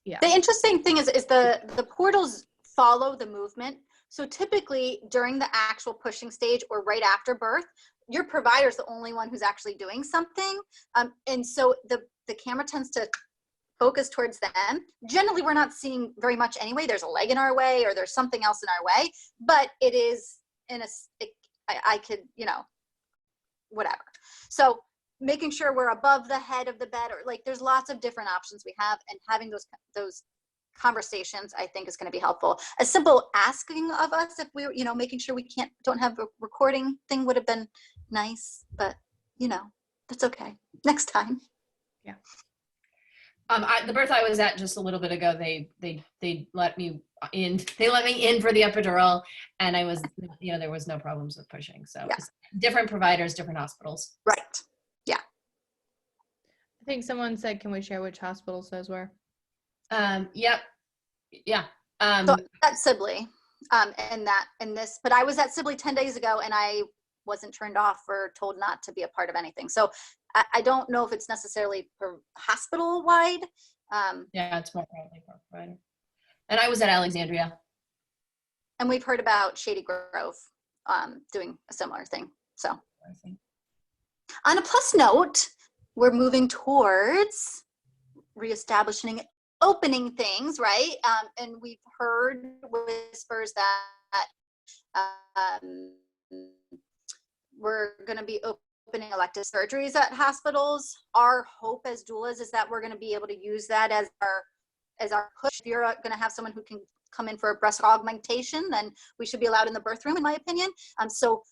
A: Yeah.
B: The interesting thing is the portals follow the movement. So typically during the actual pushing stage or right after birth, your provider is the only one who's actually doing something. And so the camera tends to focus towards them. Generally, we're not seeing very much anyway. There's a leg in our way or there's something else in our way, but it is I could, whatever. So making sure we're above the head of the bed, or like there's lots of different options we have, and having those conversations I think is going to be helpful. A simple asking of us if we're, making sure we don't have a recording thing would have been nice, but that's okay. Next time.
A: Yeah.
C: The birth I was at just a little bit ago, they let me in. They let me in for the epidural, and I was, there was no problems with pushing. So
B: Yeah.
C: Different providers, different hospitals.
B: Right.
A: I think someone said, can we share which hospitals those were?
C: Yep. Yeah.
B: So at Sibley, but I was at Sibley 10 days ago and I wasn't turned off or told not to be a part of anything. So I don't know if it's necessarily per hospital wide.
C: Yeah, it's more probably for provider. And I was at Alexandria.
B: And we've heard about Shady Grove doing a similar thing. So
C: I think.
B: on a plus note, we're moving towards reestablishing opening things, right? And we've heard whispers that we're going to be opening elective surgeries at hospitals. Our hope as doulas is that we're going to be able to use that as our push. If you're going to have someone who can come in for a breast augmentation, then we should be allowed in the birth room, in my opinion. So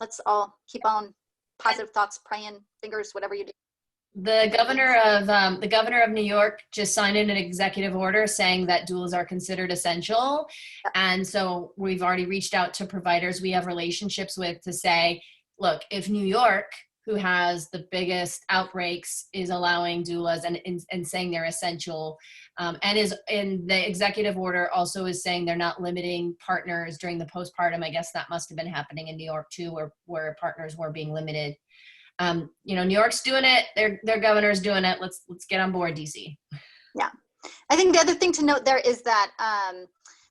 B: let's all keep on positive thoughts, praying, fingers, whatever you do.
C: The governor of New York just signed in an executive order saying that doulas are considered essential. And so we've already reached out to providers we have relationships with to say, look, if New York, who has the biggest outbreaks, is allowing doulas and saying they're essential, and is in the executive order also is saying they're not limiting partners during the postpartum. I guess that must have been happening in New York too, where partners were being limited. New York's doing it. Their governor's doing it. Let's get on board, DC.
B: Yeah. I think the other thing to note there is that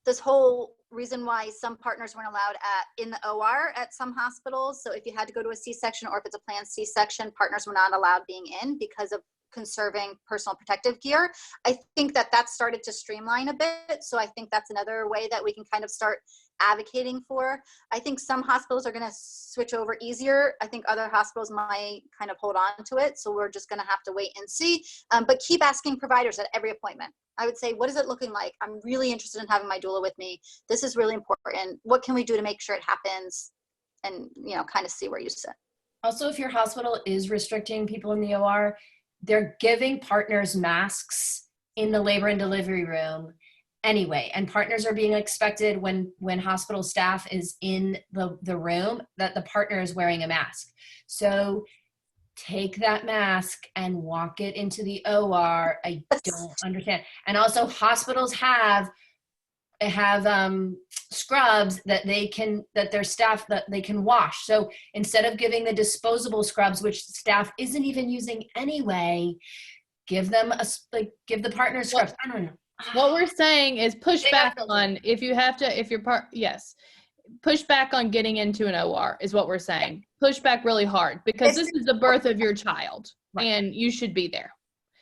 B: this whole reason why some partners weren't allowed in the OR at some hospitals. So if you had to go to a C-section or if it's a planned C-section, partners were not allowed being in because of conserving personal protective gear. I think that started to streamline a bit. So I think that's another way that we can kind of start advocating for. I think some hospitals are going to switch over easier. I think other hospitals might kind of hold on to it. So we're just going to have to wait and see. But keep asking providers at every appointment. I would say, what is it looking like? I'm really interested in having my doula with me. This is really important. What can we do to make sure it happens? And, kind of see where you sit.
C: Also, if your hospital is restricting people in the OR, they're giving partners masks in the labor and delivery room anyway. And partners are being expected when hospital staff is in the room that the partner is wearing a mask. So take that mask and walk it into the OR. I don't understand. And also hospitals have scrubs that their staff that they can wash. So instead of giving the disposable scrubs, which staff isn't even using anyway, give the partner scrubs. I don't know.
A: What we're saying is push back on push back on getting into an OR is what we're saying. Push back really hard because this is the birth of your child and you should be there.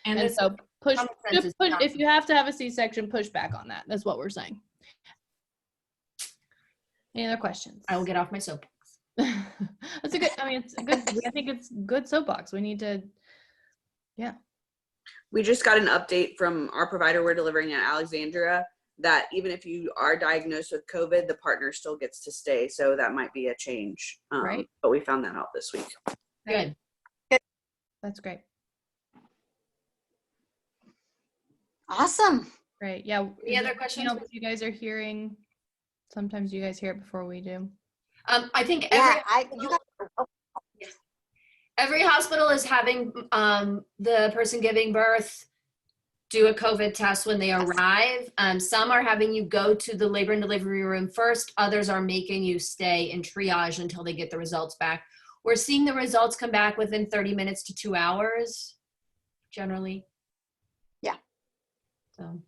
A: And so if you have to have a C-section, push back on that. That's what we're saying. Any other questions?
C: I will get off my soapbox.
A: I think it's good soapbox. We need to,
F: We just got an update from our provider we're delivering at Alexandria that even if you are diagnosed with COVID, the partner still gets to stay. So that might be a change.
A: Right.
F: But we found that out this week.
C: Good.
A: That's great.
B: Awesome.
A: Great. Yeah.
C: Any other questions?
A: You guys are hearing, sometimes you guys hear it before we do.
C: I think every hospital is having the person giving birth do a COVID test when they arrive. Some are having you go to the labor and delivery room first. Others are making you stay in triage until they get the results back. We're seeing the results come back within 30 minutes to 2 hours, generally.
B: Yeah.
C: So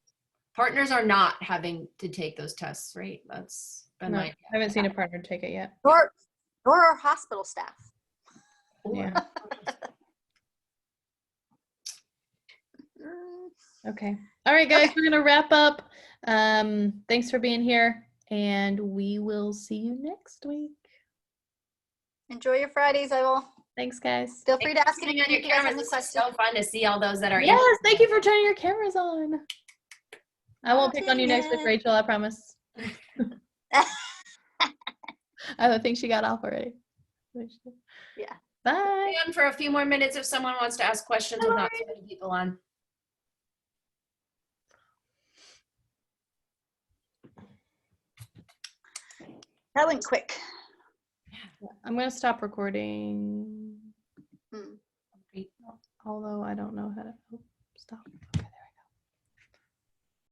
C: partners are not having to take those tests, right? That's been
A: I haven't seen a partner take it yet.
B: Nor our hospital staff.
A: Yeah. Okay. All right, guys, we're gonna wrap up. Thanks for being here, and we will see you next week.
B: Enjoy your Fridays, I will.
A: Thanks, guys.
B: Feel free to ask
C: Turning
B: any
C: on your cameras. This is so fun to see all those that are
A: Yes, thank you for turning your cameras on. I won't pick on you next week, Rachel, I promise. I think she got off already.
B: Yeah.
A: Bye.
C: Stay on for a few more minutes if someone wants to ask questions with not too many people on.
B: That went quick.
A: I'm gonna stop recording.
B: Hmm.
A: Although I don't know how to stop.